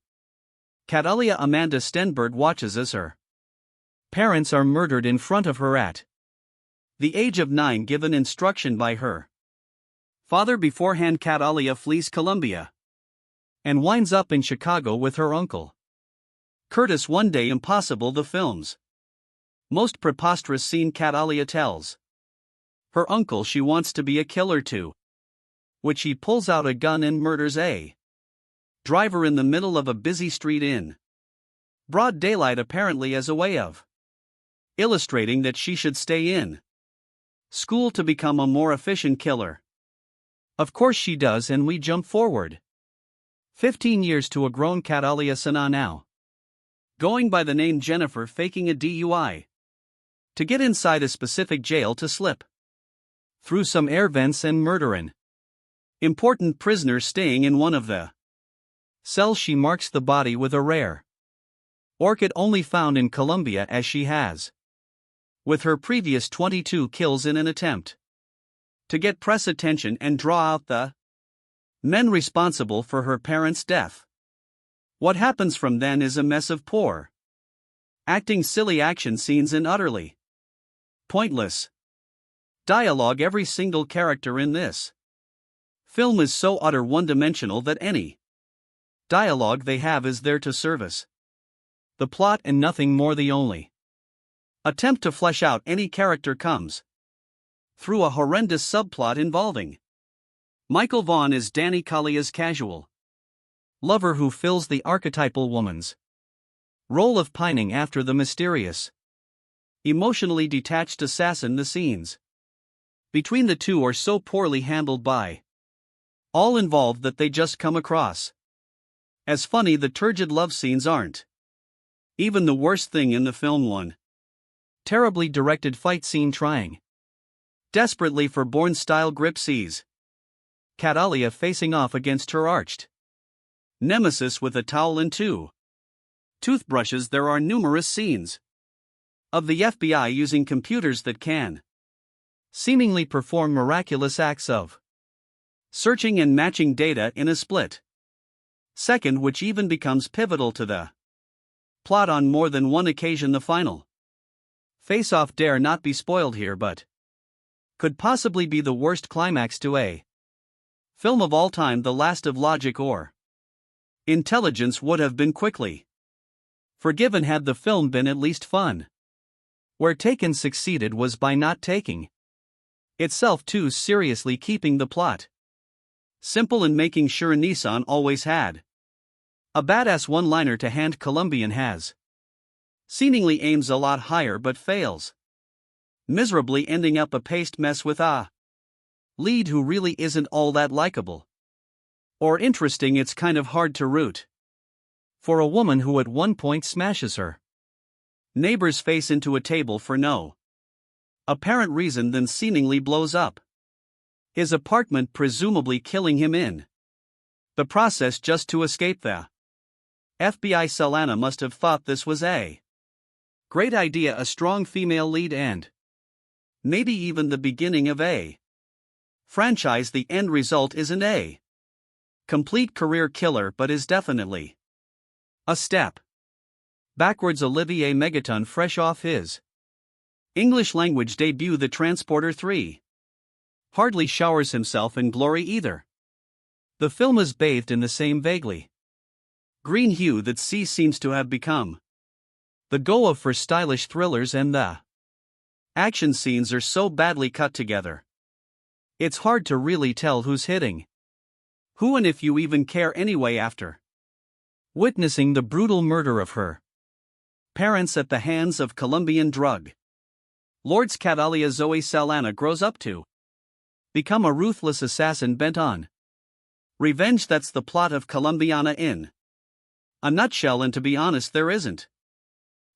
Speaker 1: Catalia Amanda Stenberg watches as her parents are murdered in front of her at the age of 9, given instruction by her father beforehand. Catalia flees Colombia and winds up in Chicago with her uncle Curtis. One day, impossible, the film's most preposterous scene. Catalia tells her uncle she wants to be a killer too, which he pulls out a gun and murders a driver in the middle of a busy street in broad daylight, apparently as a way of illustrating that she should stay in school to become a more efficient killer. Of course she does, and we jump forward 15 years to a grown Catalia Sana, now going by the name Jennifer, faking a DUI to get inside a specific jail to slip through some air vents and murder an important prisoner staying in one of the cells. She marks the body with a rare orchid only found in Colombia, as she has with her previous 22 kills in an attempt to get press attention and draw out the men responsible for her parents' death. What happens from then is a mess of poor acting, silly action scenes, and utterly pointless dialogue. Every single character in this film is so utter one-dimensional that any dialogue they have is there to service the plot and nothing more. The only attempt to flesh out any character comes through a horrendous subplot involving Michael Vaughn as Danny Kalia's casual lover, who fills the archetypal woman's role of pining after the mysterious, emotionally detached assassin. The scenes between the two are so poorly handled by all involved that they just come across as funny. The turgid love scenes aren't even the worst thing in the film. One terribly directed fight scene trying desperately for Bourne-style grip sees Catalia facing off against her arched nemesis with a towel and 2 toothbrushes. There are numerous scenes of the FBI using computers that can seemingly perform miraculous acts of searching and matching data in a split second, which even becomes pivotal to the plot on more than one occasion. The final face-off dare not be spoiled here, but could possibly be the worst climax to a film of all time. The last of logic or intelligence would have been quickly forgiven had the film been at least fun. Where Taken succeeded was by not taking itself too seriously, keeping the plot simple and making sure Nissan always had a badass one-liner to hand. Colombian has seemingly aims a lot higher but fails miserably, ending up a paste mess with a lead who really isn't all that likable or interesting. It's kind of hard to root for a woman who at one point smashes her neighbor's face into a table for no apparent reason, then seemingly blows up his apartment, presumably killing him in the process just to escape the FBI. Saldana must have thought this was a great idea, a strong female lead, and maybe even the beginning of a franchise. The end result isn't a complete career killer, but is definitely a step backwards. Olivier Megaton, fresh off his English language debut, The Transporter 3, hardly showers himself in glory either. The film is bathed in the same vaguely green hue that C seems to have become the go-of for stylish thrillers, and the action scenes are so badly cut together It's hard to really tell who's hitting who and if you even care anyway after witnessing the brutal murder of her parents at the hands of Colombian drug lords. Catalia Zoe Saldana grows up to become a ruthless assassin bent on revenge. That's the plot of Colombiana in a nutshell, and to be honest, there isn't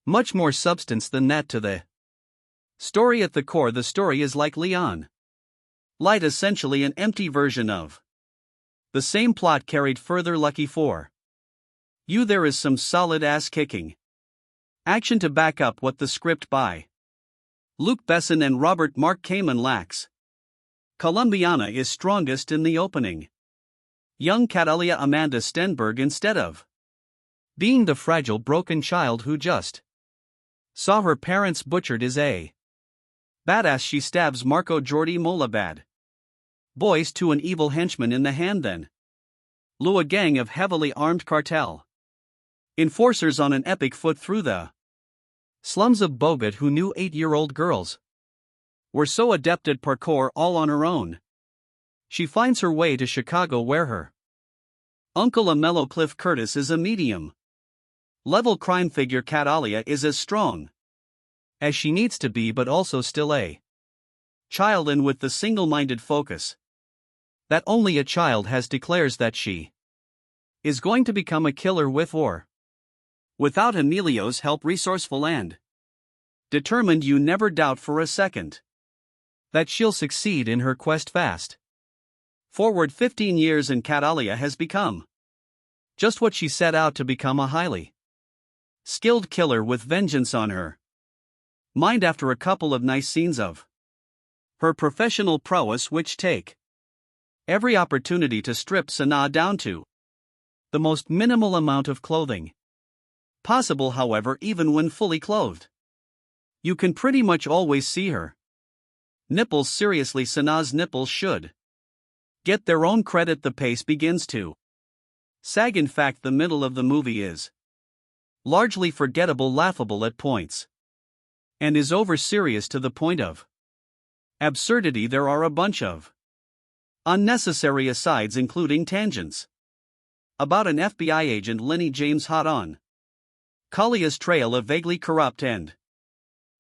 Speaker 1: much more substance than that to the story. At the core, the story is like Leon Light, essentially an empty version of the same plot carried further. Lucky for you, there is some solid ass-kicking action to back up what the script by Luc Besson and Robert Mark Kamen lacks. Colombiana is strongest in the opening. Young Catalia Amanda Stenberg, instead of being the fragile broken child who just saw her parents butchered, is a badass. She stabs Marco Jordi Mola bad boys to an evil henchman in the hand, then lure a gang of heavily armed cartel enforcers on an epic foot through the slums of Bogota, who knew 8-year-old girls were so adept at parkour all on her own. She finds her way to Chicago, where her uncle, a mellow Cliff Curtis, is a medium level crime figure. Catalia is as strong as she needs to be, but also still a child, and with the single-minded focus that only a child has, declares that she is going to become a killer with or without Emilio's help. Resourceful and determined, you never doubt for a second that she'll succeed in her quest. Fast forward 15 years and Catalia has become just what she set out to become, a highly skilled killer with vengeance on her mind. After a couple of nice scenes of her professional prowess, which take every opportunity to strip Sana down to the most minimal amount of clothing possible. However, even when fully clothed, you can pretty much always see her nipples. Seriously, Sana's nipples should get their own credit. The pace begins to sag. In fact, the middle of the movie is largely forgettable, laughable at points, and is over serious to the point of absurdity. There are a bunch of unnecessary asides, including tangents about an FBI agent Lenny James hot on Kalia's trail, a vaguely corrupt and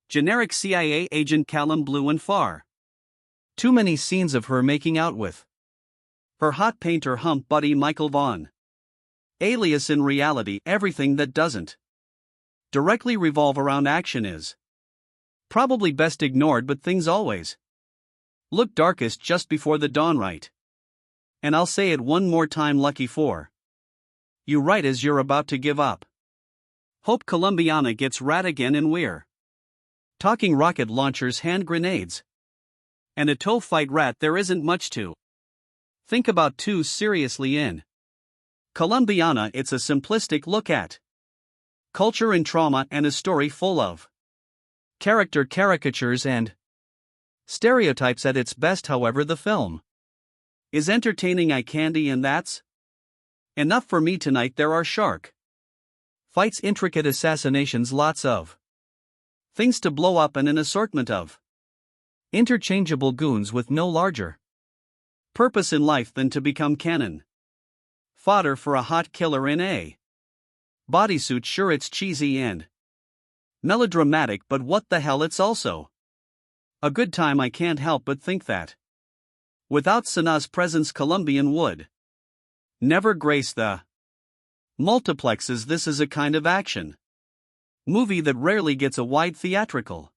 Speaker 1: generic CIA agent Callum Blue, and far too many scenes of her making out with her hot painter hump buddy Michael Vaughn, alias in reality everything that doesn't directly revolve around action is probably best ignored, but things always look darkest just before the dawn, right? And I'll say it one more time, lucky for you, right as you're about to give up hope. Colombiana gets rad again, and we're talking rocket launchers, hand grenades, and a toe fight. Rat, there isn't much to think about too seriously in Colombiana. It's a simplistic look at culture and trauma, and a story full of character caricatures and stereotypes at its best. However, the film is entertaining, eye candy, and that's enough for me tonight. There are shark fights, intricate assassinations, lots of things to blow up, and an assortment of interchangeable goons with no larger purpose in life than to become cannon fodder for a hot killer in a bodysuit. Sure, it's cheesy and melodramatic, but what the hell, it's also a good time. I can't help but think that without Sana's presence, Colombian would never grace the multiplexes. This is a kind of action movie that rarely gets a wide theatrical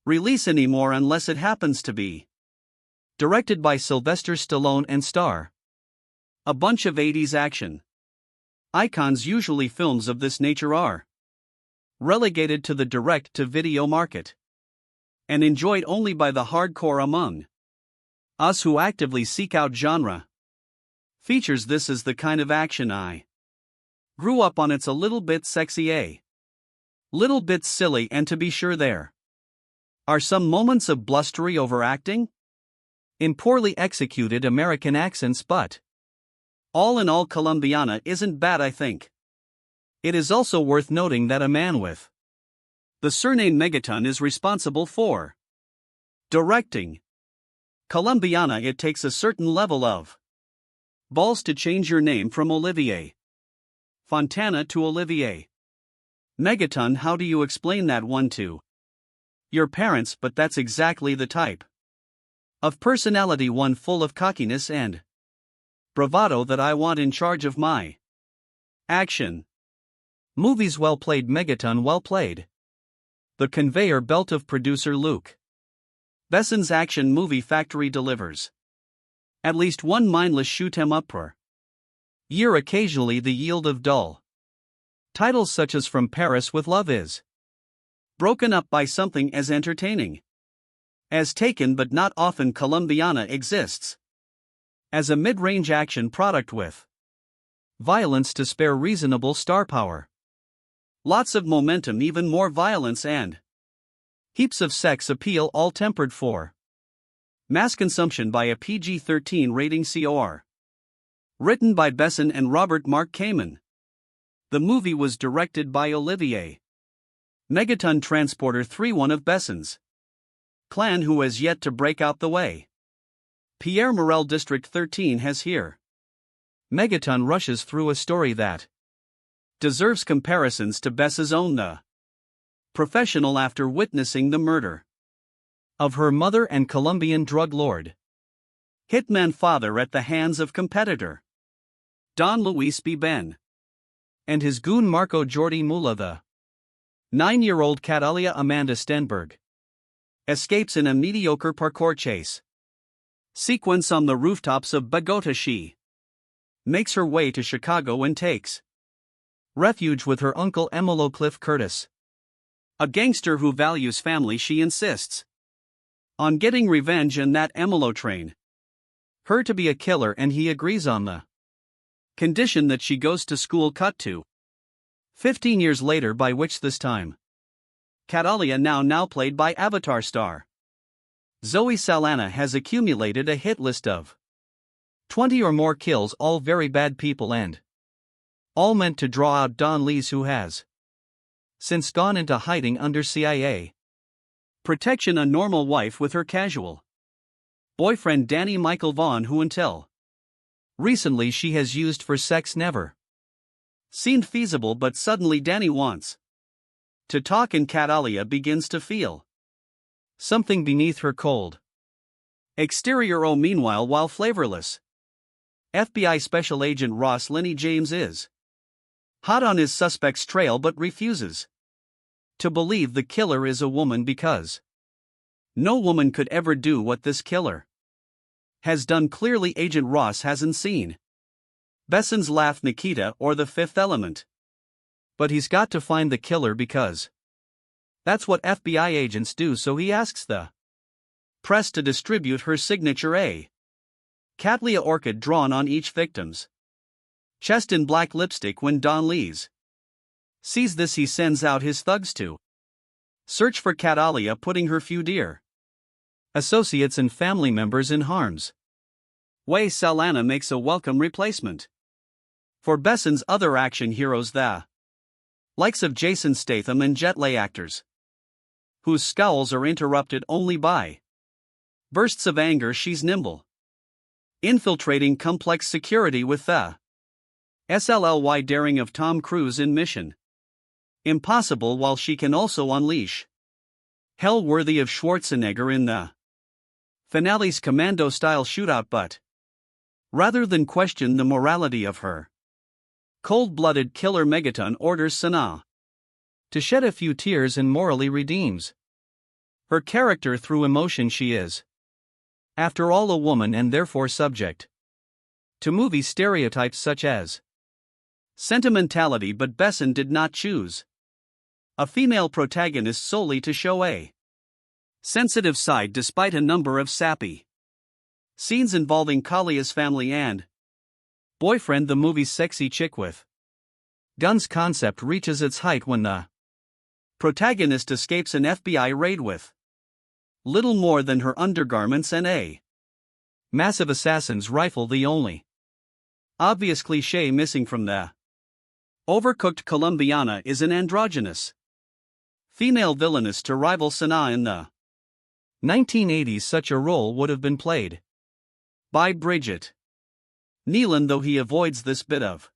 Speaker 1: release anymore, unless it happens to be directed by Sylvester Stallone and star a bunch of 80s action icons. Usually films of this nature are relegated to the direct-to-video market and enjoyed only by the hardcore among us who actively seek out genre features. This is the kind of action I grew up on. It's a little bit sexy, a little bit silly, and to be sure there are some moments of blustery overacting in poorly executed American accents, but all in all, Colombiana isn't bad, I think. It is also worth noting that a man with the surname Megaton is responsible for directing Colombiana. It takes a certain level of balls to change your name from Olivier Fontana to Olivier Megaton. How do you explain that one to your parents? But that's exactly the type of personality, one full of cockiness and bravado, that I want in charge of my action movies. Well played, Megaton, well played. The conveyor belt of producer Luc Besson's action movie factory delivers at least one mindless shoot-'em-up per year, occasionally the yield of dull titles such as From Paris with Love is broken up by something as entertaining as Taken, but not often. Colombiana exists as a mid-range action product with violence to spare, reasonable star power, lots of momentum, even more violence, and heaps of sex appeal, all tempered for mass consumption by a PG-13 rating. COR. Written by Besson and Robert Mark Kamen. The movie was directed by Olivier Megaton. Transporter 3, one of Besson's clan who has yet to break out the way Pierre Morel District 13 has here. Megaton rushes through a story that deserves comparisons to Bess's own The Professional after witnessing the murder of her mother and Colombian drug lord hitman father at the hands of competitor Don Luis B. Ben and his goon Marco Jordi Mula. The 9-year-old Catalia Amanda Stenberg escapes in a mediocre parkour chase sequence on the rooftops of Bogota. She makes her way to Chicago and takes refuge with her uncle Emilio Cliff Curtis, a gangster who values family. She insists on getting revenge and that Emilio train her to be a killer, and he agrees on the condition that she goes to school. Cut to 15 years later, by which this time Catalia, now played by Avatar star Zoe Saldana, has accumulated a hit list of 20 or more kills, all very bad people and all meant to draw out Don Lees, who has since gone into hiding under CIA protection, a normal wife with her casual boyfriend Danny Michael Vaughn, who until recently she has used for sex, never seemed feasible, but suddenly Danny wants to talk and Catalia begins to feel something beneath her cold exterior. Oh, meanwhile, while flavorless FBI Special Agent Ross Linney James is hot on his suspect's trail but refuses to believe the killer is a woman, because no woman could ever do what this killer has done. Clearly, Agent Ross hasn't seen Besson's Laugh, Nikita, or The Fifth Element. But he's got to find the killer, because that's what FBI agents do, so he asks the press to distribute her signature A Cattleya orchid drawn on each victim's chest in black lipstick. When Don Lees sees this, he sends out his thugs to search for Catalia, putting her few dear associates and family members in harm's way. Saldana makes a welcome replacement for Besson's other action heroes, the likes of Jason Statham and Jet Li actors, whose scowls are interrupted only by bursts of anger. She's nimble, infiltrating complex security with the SLLY daring of Tom Cruise in Mission Impossible, while she can also unleash hell worthy of Schwarzenegger in the finale's commando-style shootout. But rather than question the morality of her cold-blooded killer, Megaton orders Sanaa to shed a few tears and morally redeems her character through emotion. She is, after all, a woman and therefore subject to movie stereotypes such as sentimentality, but Besson did not choose a female protagonist solely to show a sensitive side, despite a number of sappy scenes involving Kalia's family and boyfriend. The movie's sexy chick with guns concept reaches its height when the protagonist escapes an FBI raid with little more than her undergarments and a massive assassin's rifle, the only obvious cliché missing from the overcooked Colombiana is an androgynous female villainess to rival Sanaa in the 1980s such a role would have been played by Bridget Nealon, though he avoids this bit of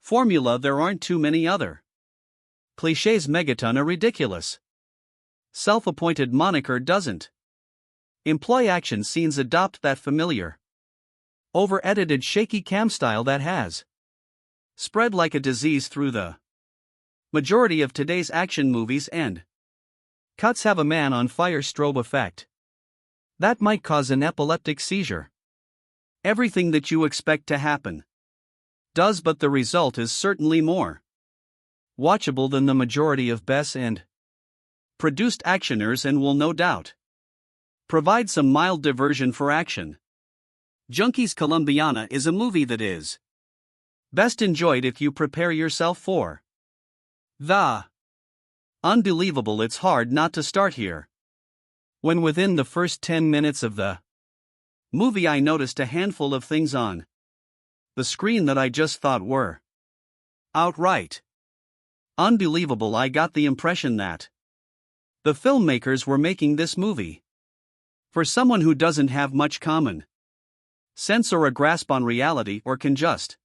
Speaker 1: formula. There aren't too many other clichés. Megaton a ridiculous self-appointed moniker doesn't employ action scenes, adopt that familiar over-edited shaky cam style that has spread like a disease through the majority of today's action movies, and cuts have a man on fire strobe effect that might cause an epileptic seizure. Everything that you expect to happen does, but the result is certainly more watchable than the majority of best and produced actioners, and will no doubt provide some mild diversion for action junkies. Colombiana is a movie that is best enjoyed if you prepare yourself for the unbelievable. It's hard not to start here. When within the first 10 minutes of the movie I noticed a handful of things on the screen that I just thought were outright unbelievable. I got the impression that the filmmakers were making this movie for someone who doesn't have much common sense or a grasp on reality, or can just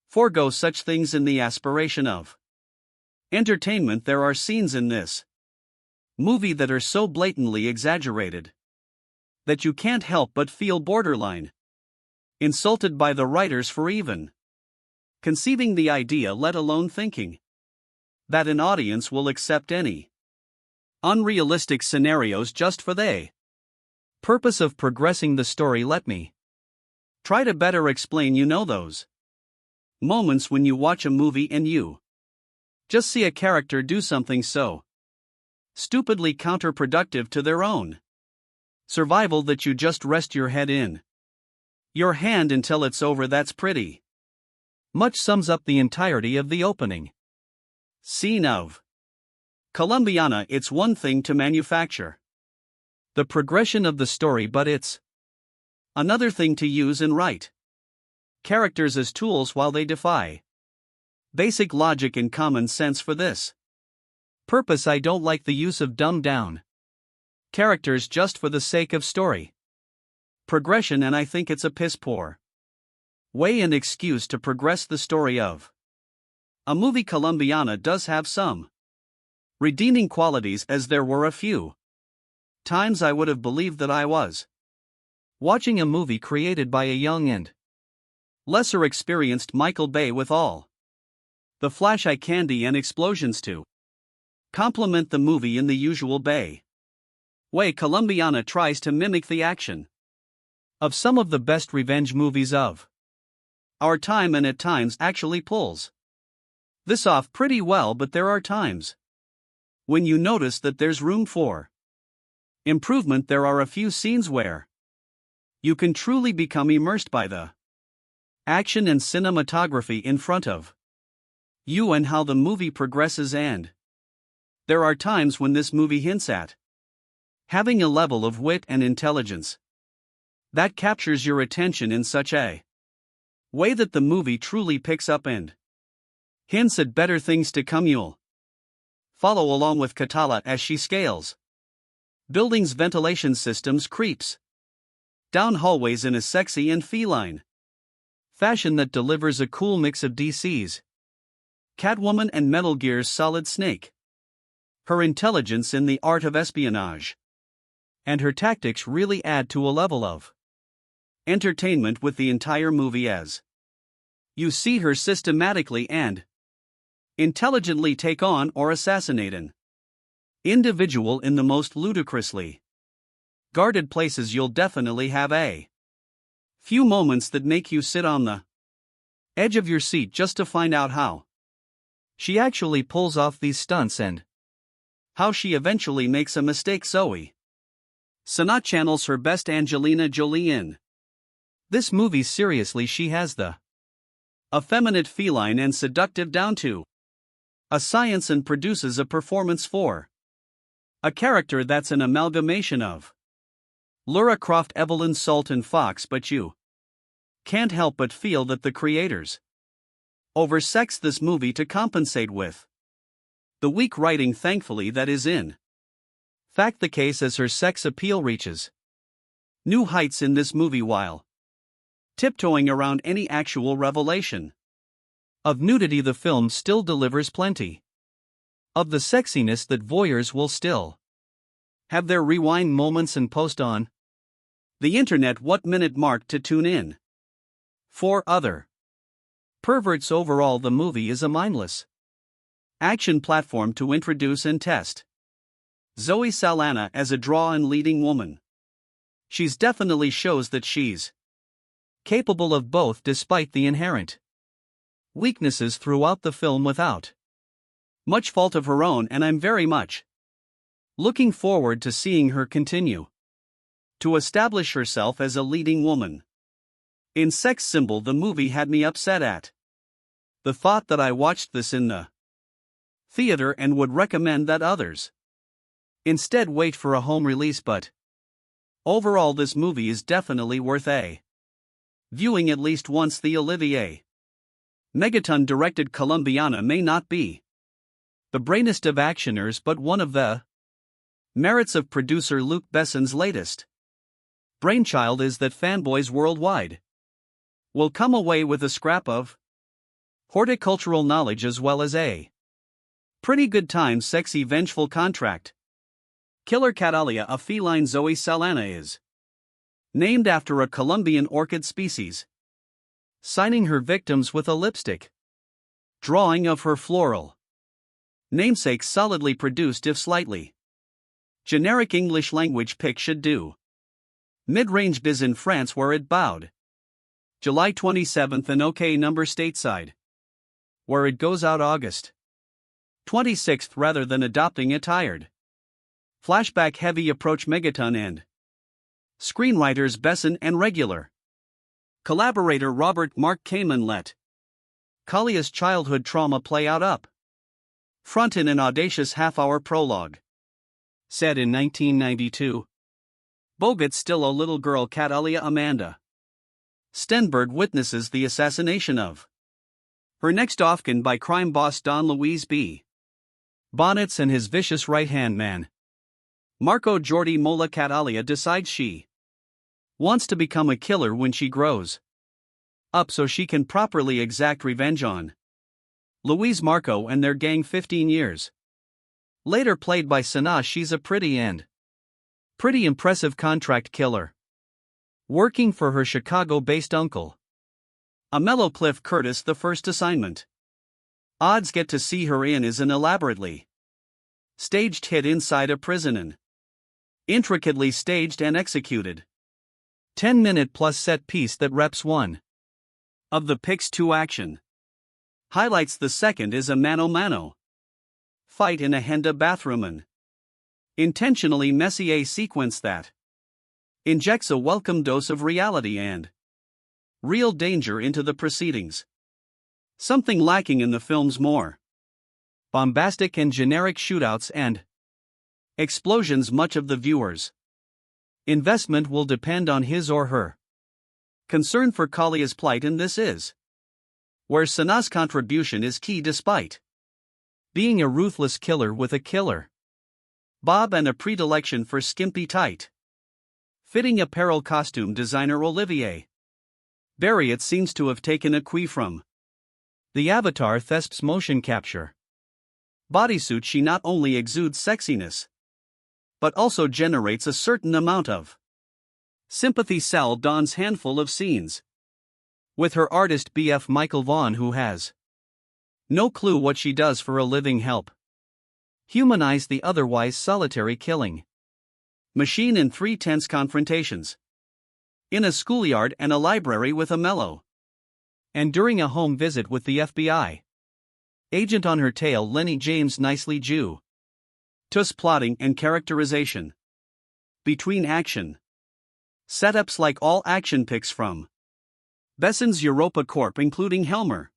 Speaker 1: forego such things in the aspiration of entertainment. There are scenes in this movie that are so blatantly exaggerated that you can't help but feel borderline insulted by the writers for even conceiving the idea, let alone thinking that an audience will accept any unrealistic scenarios just for the purpose of progressing the story. Let me try to better explain. You know those moments when you watch a movie and you just see a character do something so stupidly counterproductive to their own survival that you just rest your head in your hand until it's over. That's pretty much sums up the entirety of the opening scene of Colombiana. It's one thing to manufacture the progression of the story, but it's another thing to use and write characters as tools while they defy basic logic and common sense. For this purpose, I don't like the use of dumbed down characters just for the sake of story progression, and I think it's a piss poor way and excuse to progress the story of a movie. Colombiana does have some redeeming qualities, as there were a few times I would have believed that I was watching a movie created by a young and lesser experienced Michael Bay, with all the flash eye candy and explosions to complement the movie in the usual Bay way. Colombiana tries to mimic the action of some of the best revenge movies of our time, and at times actually pulls this off pretty well, but there are times when you notice that there's room for improvement. There are a few scenes where you can truly become immersed by the action and cinematography in front of you and how the movie progresses, and there are times when this movie hints at having a level of wit and intelligence that captures your attention in such a way that the movie truly picks up and hints at better things to come. You'll follow along with Katala as she scales buildings, ventilation systems, creeps down hallways in a sexy and feline fashion that delivers a cool mix of DC's Catwoman and Metal Gear's Solid Snake. Her intelligence in the art of espionage and her tactics really add to a level of entertainment with the entire movie, as you see her systematically and intelligently take on or assassinate an individual in the most ludicrously guarded places. You'll definitely have a few moments that make you sit on the edge of your seat just to find out how she actually pulls off these stunts and how she eventually makes a mistake. Zoe Saldana channels her best Angelina Jolie in this movie. Seriously, she has the effeminate, feline and seductive down to a science, and produces a performance for a character that's an amalgamation of Lara Croft, Evelyn Salton Fox, but you can't help but feel that the creators oversexed this movie to compensate with the weak writing, thankfully, that is in Fact the case as her sex appeal reaches new heights in this movie while tiptoeing around any actual revelation of nudity. The film still delivers plenty of the sexiness that voyeurs will still have their rewind moments and post on the internet what minute mark to tune in for other perverts. Overall, the movie is a mindless action platform to introduce and test Zoe Saldana as a draw and leading woman. She's definitely shows that she's capable of both despite the inherent weaknesses throughout the film without much fault of her own, and I'm very much looking forward to seeing her continue to establish herself as a leading woman. In Sex Symbol, the movie had me upset at the thought that I watched this in the theater and would recommend that others instead wait for a home release, but overall this movie is definitely worth a viewing at least once. The Olivier Megaton directed Colombiana may not be the brainiest of actioners, but one of the merits of producer Luc Besson's latest brainchild is that fanboys worldwide will come away with a scrap of horticultural knowledge as well as a pretty good time. Sexy vengeful contract killer Catalia, a feline. Zoe Saldana is named after a Colombian orchid species, signing her victims with a lipstick drawing of her floral namesake. Solidly produced if slightly generic English language pick should do. Mid-range biz in France where it bowed July 27th and OK number stateside where it goes out August 26th rather than adopting a tired flashback heavy approach. Megaton and screenwriters Besson and regular collaborator Robert Mark Kamen let Kalia's childhood trauma play out up front in an audacious half-hour prologue. Said in 1992. Bogot's still a little girl. Catalia Amanda Stenberg witnesses the assassination of her next of kin by crime boss Don Luis B. Bonnets and his vicious right-hand man Marco Jordi Mola. Catalia decides she wants to become a killer when she grows up so she can properly exact revenge on Luis Marco and their gang. 15 years later, played by Sana, she's a pretty impressive contract killer working for her Chicago-based uncle, a mellow Cliff Curtis. The first assignment odds get to see her in is an elaborately staged hit inside a prison, an intricately staged and executed 10-minute plus set piece that reps one of the pic's two action highlights. The second is a mano-mano fight in a Henda bathroom, an intentionally messy a sequence that injects a welcome dose of reality and real danger into the proceedings, something lacking in the film's more bombastic and generic shootouts and explosions. Much of the viewer's investment will depend on his or her concern for Kalia's plight, and this is where Sana's contribution is key. Despite being a ruthless killer with a killer bob and a predilection for skimpy tight fitting apparel, costume designer Olivier Barriot seems to have taken a cue from the Avatar Thesp's motion capture bodysuit. She not only exudes sexiness but also generates a certain amount of sympathy. Sal dons handful of scenes with her artist BF Michael Vaughn, who has no clue what she does for a living, help humanize the otherwise solitary killing machine in 3 tense confrontations in a schoolyard and a library with a mellow and during a home visit with the FBI agent on her tail. Lenny James nicely Jew Tuss plotting and characterization between action setups like all action picks from Besson's Europa Corp, including Helmer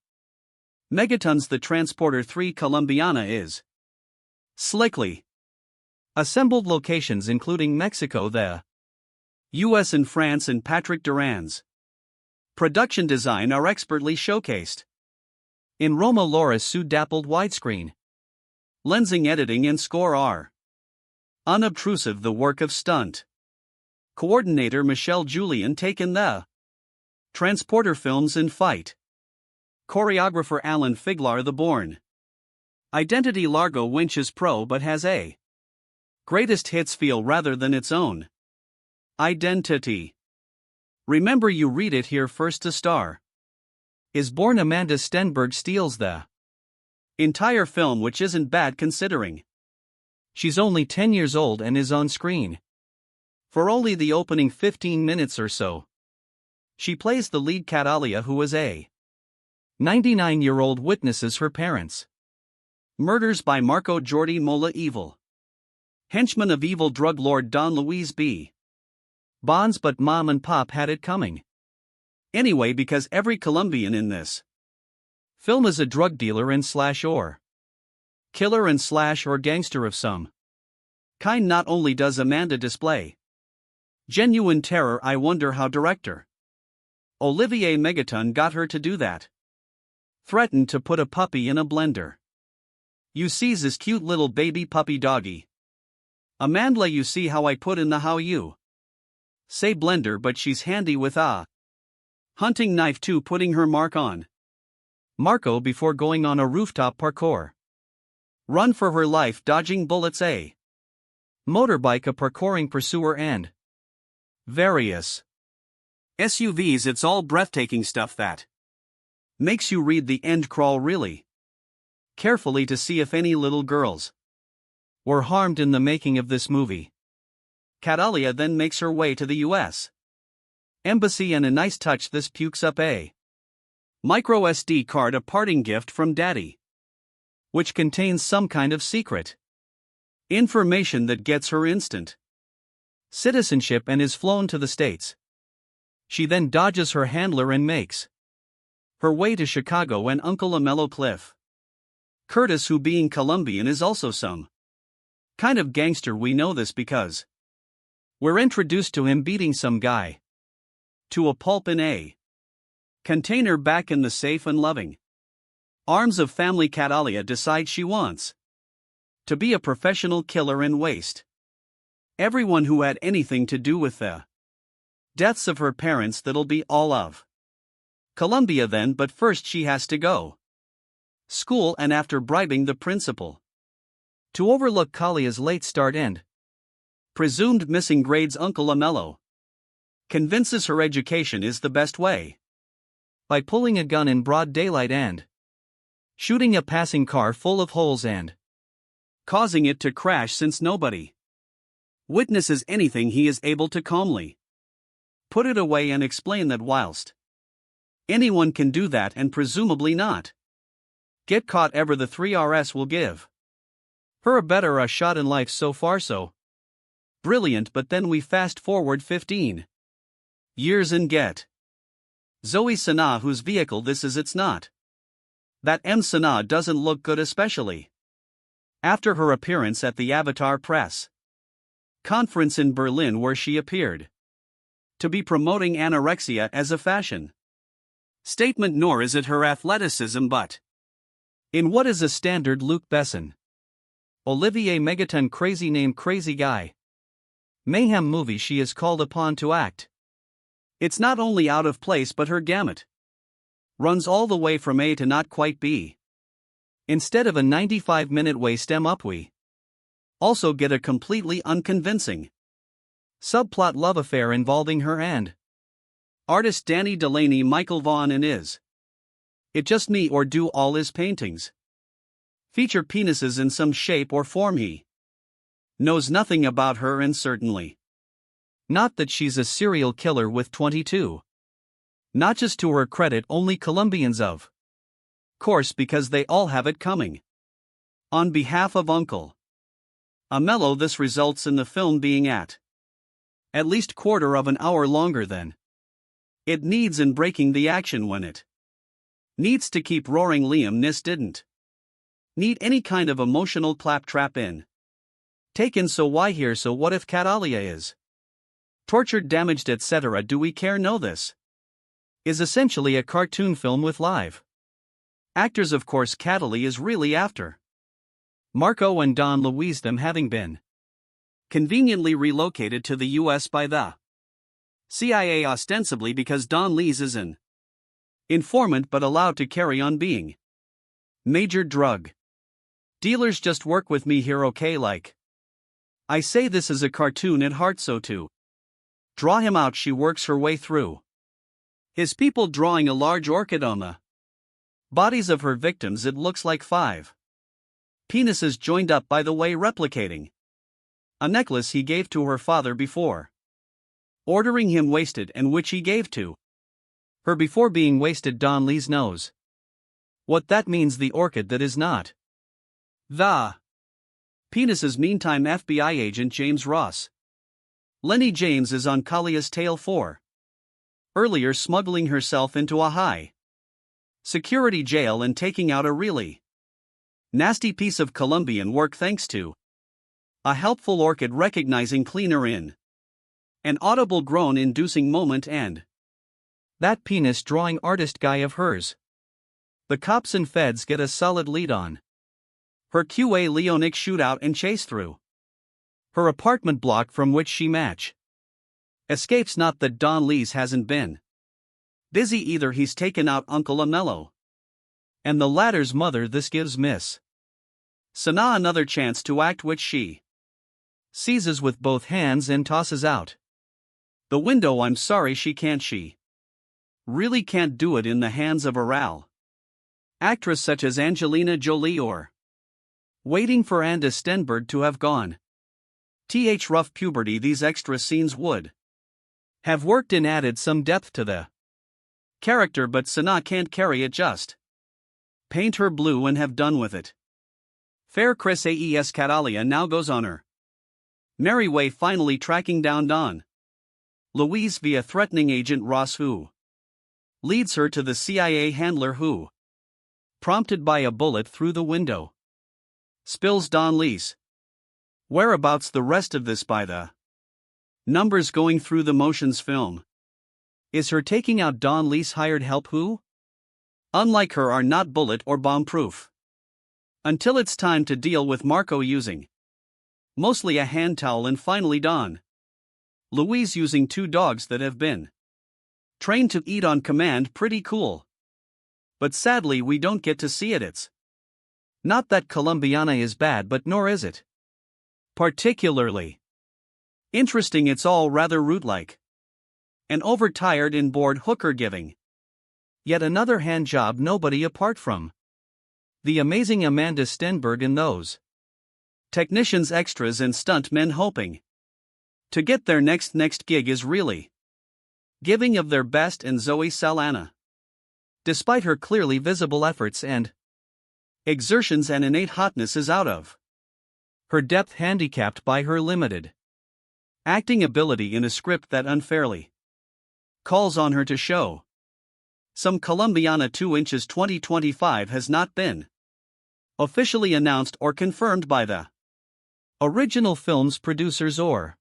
Speaker 1: Megaton's The Transporter 3. Colombiana is slickly assembled locations including Mexico, the US and France, and Patrick Duran's production design are expertly showcased in Roma. Laura's Sue dappled widescreen lensing, editing and score are Unobtrusive the work of stunt. Coordinator Michelle Julian taken the Transporter films in fight. Choreographer Alan Figlar the born. Identity Largo Winches Pro but has a greatest hits feel rather than its own identity. Remember you read it here first to star. Is born Amanda Stenberg steals the entire film, which isn't bad considering she's only 10 years old and is on screen for only the opening 15 minutes or so. She plays the lead Catalia, who is a 99-year-old witnesses her parents' murders by Marco Jordi Mola, evil henchman of evil drug lord Don Luis B. Bonds, but mom and pop had it coming anyway, because every Colombian in this film is a drug dealer and slash or killer and slash or gangster of some kind. Not only does Amanda display genuine terror, I wonder how director Olivier Megaton got her to do that. Threatened to put a puppy in a blender. You sees this cute little baby puppy doggy. Amanda, you see how I put in the how you say blender, but she's handy with a hunting knife too, putting her mark on Marco before going on a rooftop parkour run for her life, dodging bullets, a motorbike, a parkouring pursuer, and various SUVs. It's all breathtaking stuff that makes you read the end crawl really carefully to see if any little girls were harmed in the making of this movie. Catalia then makes her way to the U.S. Embassy, and a nice touch, this pukes up a micro SD card, a parting gift from Daddy, which contains some kind of secret information that gets her instant citizenship and is flown to the States. She then dodges her handler and makes her way to Chicago and Uncle Amello Cliff Curtis, who being Colombian is also some kind of gangster. We know this because we're introduced to him beating some guy to a pulp in a container back in the safe and loving arms of family. Catalia decides she wants to be a professional killer and waste everyone who had anything to do with the deaths of her parents. That'll be all of Colombia then, but first she has to go school, and after bribing the principal to overlook Kalia's late start and presumed missing grades, Uncle Amello convinces her education is the best way by pulling a gun in broad daylight and shooting a passing car full of holes and causing it to crash. Since nobody witnesses anything, he is able to calmly put it away and explain that whilst anyone can do that and presumably not get caught ever, the 3RS will give her a better shot in life. So far so brilliant, but then we fast forward 15 years and get Zoe Saldana, whose vehicle this is. It's not that Saldana doesn't look good, especially after her appearance at the Avatar press conference in Berlin, where she appeared to be promoting anorexia as a fashion statement. Nor is it her athleticism, but in what is a standard Luc Besson, Olivier Megaton crazy name, crazy guy mayhem movie she is called upon to act. It's not only out of place, but her gamut runs all the way from A to not quite B. Instead of a 95-minute waste up, we also get a completely unconvincing subplot love affair involving her and artist Danny Delaney, Michael Vaughan, and is it just me, or do all his paintings feature penises in some shape or form? He knows nothing about her, and certainly not that she's a serial killer with 22 notches to her credit. Only Colombians, of course, because they all have it coming. On behalf of Uncle Amello, this results in the film being at least quarter of an hour longer than it needs, and breaking the action when it needs to keep roaring. Liam Neeson didn't need any kind of emotional claptrap in taken, so why here? So what if Catalia is tortured, damaged, etc.? Do we care? No, this is essentially a cartoon film with live actors. Of course, Catalia is really after Marco and Don Luis, them having been conveniently relocated to the U.S. by the CIA ostensibly because Don Lees is an informant but allowed to carry on being major drug dealers. Just work with me here, okay? Like I say, this is a cartoon at heart, so to draw him out she works her way through his people, drawing a large orchid on the bodies of her victims. It looks like 5 penises joined up, by the way, replicating a necklace he gave to her father before ordering him wasted, and which he gave to her before being wasted. Don Lees knows what that means. The orchid that is not the penises. Meantime, FBI agent James Ross Lenny James is on Kalia's tail for earlier smuggling herself into a high security jail and taking out a really nasty piece of Colombian work thanks to a helpful orchid recognizing cleaner in an audible groan inducing moment and that penis drawing artist guy of hers. The cops and feds get a solid lead on her QA Leonic shootout and chase through her apartment block, from which she match escapes. Not that Don Lees hasn't been busy either. He's taken out Uncle Amello and the latter's mother. This gives Miss Sana another chance to act, which she seizes with both hands and tosses out the window. I'm sorry, she really can't do it in the hands of a RAL actress such as Angelina Jolie or waiting for Andy Stenberg to have gone rough puberty. These extra scenes would have worked and added some depth to the character, but Sana can't carry it. Just paint her blue and have done with it. Fair Chris AES Catalia now goes on her merry way, finally tracking down Don Louise via threatening agent Ross, who leads her to the CIA handler who, prompted by a bullet through the window, spills Don Lee's whereabouts. The rest of this by the numbers, going through the motions film, is her taking out Don Lee's hired help who, unlike her, are not bullet or bomb proof. Until it's time to deal with Marco using mostly a hand towel, and finally Don Louise using 2 dogs that have been trained to eat on command. Pretty cool. But sadly we don't get to see it. It's not that Colombiana is bad, but nor is it particularly interesting. It's all rather rude-like. An overtired and bored hooker giving yet another hand job nobody apart from the amazing Amanda Stenberg and those technicians, extras and stunt men hoping to get their next gig is really giving of their best. And Zoe Saldana, despite her clearly visible efforts and exertions and innate hotness, is out of her depth, handicapped by her limited acting ability in a script that unfairly calls on her to show some Colombiana. 2 inches 2025 has not been officially announced or confirmed by the original film's producers or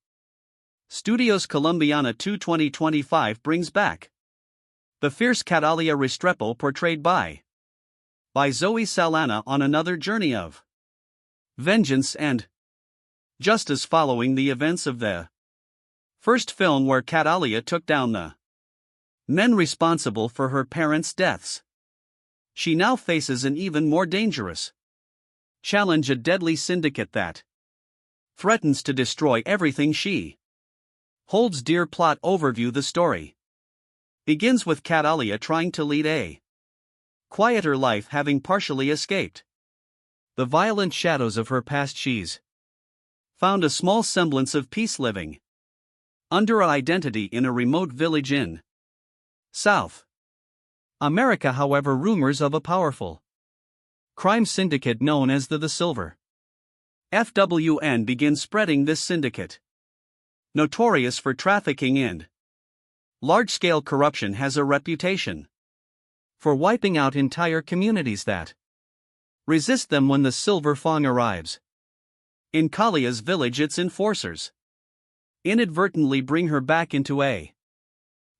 Speaker 1: studios. Colombiana 2 2025 brings back the fierce Catalia Restrepo, portrayed by Zoe Saldana, on another journey of vengeance and justice following the events of the first film, where Catalia took down the men responsible for her parents' deaths. She now faces an even more dangerous challenge, a deadly syndicate that threatens to destroy everything she holds dear. Plot overview: the story begins with Catalia trying to lead a quieter life, having partially escaped the violent shadows of her past. She's found a small semblance of peace, living under an identity in a remote village in South America. However, rumors of a powerful crime syndicate known as the Silver FWN begin spreading. This syndicate, notorious for trafficking and large-scale corruption, has a reputation for wiping out entire communities that resist them. When the Silver Fang arrives in Kalia's village, its enforcers inadvertently bring her back into a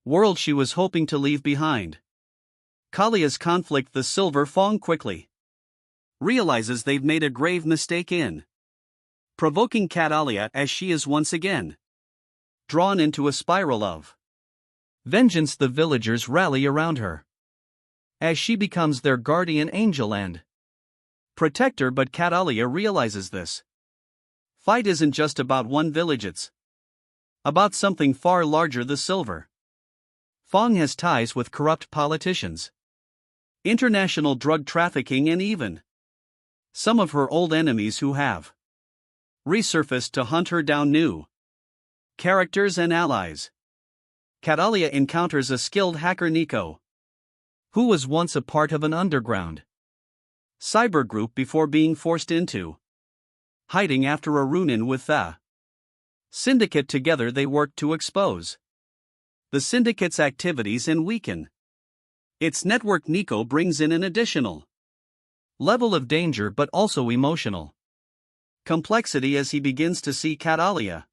Speaker 1: world she was hoping to leave behind. Kalia's conflict: the Silver Fang quickly realizes they've made a grave mistake in provoking Catalia as she is once again drawn into a spiral of vengeance. The villagers rally around her as she becomes their guardian angel and protector, but Catalia realizes this fight isn't just about one village, it's about something far larger. The Silver Fang has ties with corrupt politicians, international drug trafficking, and even some of her old enemies who have resurfaced to hunt her down. New characters and allies. Catalia encounters a skilled hacker, Nico, who was once a part of an underground cyber group before being forced into hiding after a run-in with the syndicate. Together they work to expose the syndicate's activities and weaken its network. Nico brings in an additional level of danger but also emotional complexity as he begins to see Catalia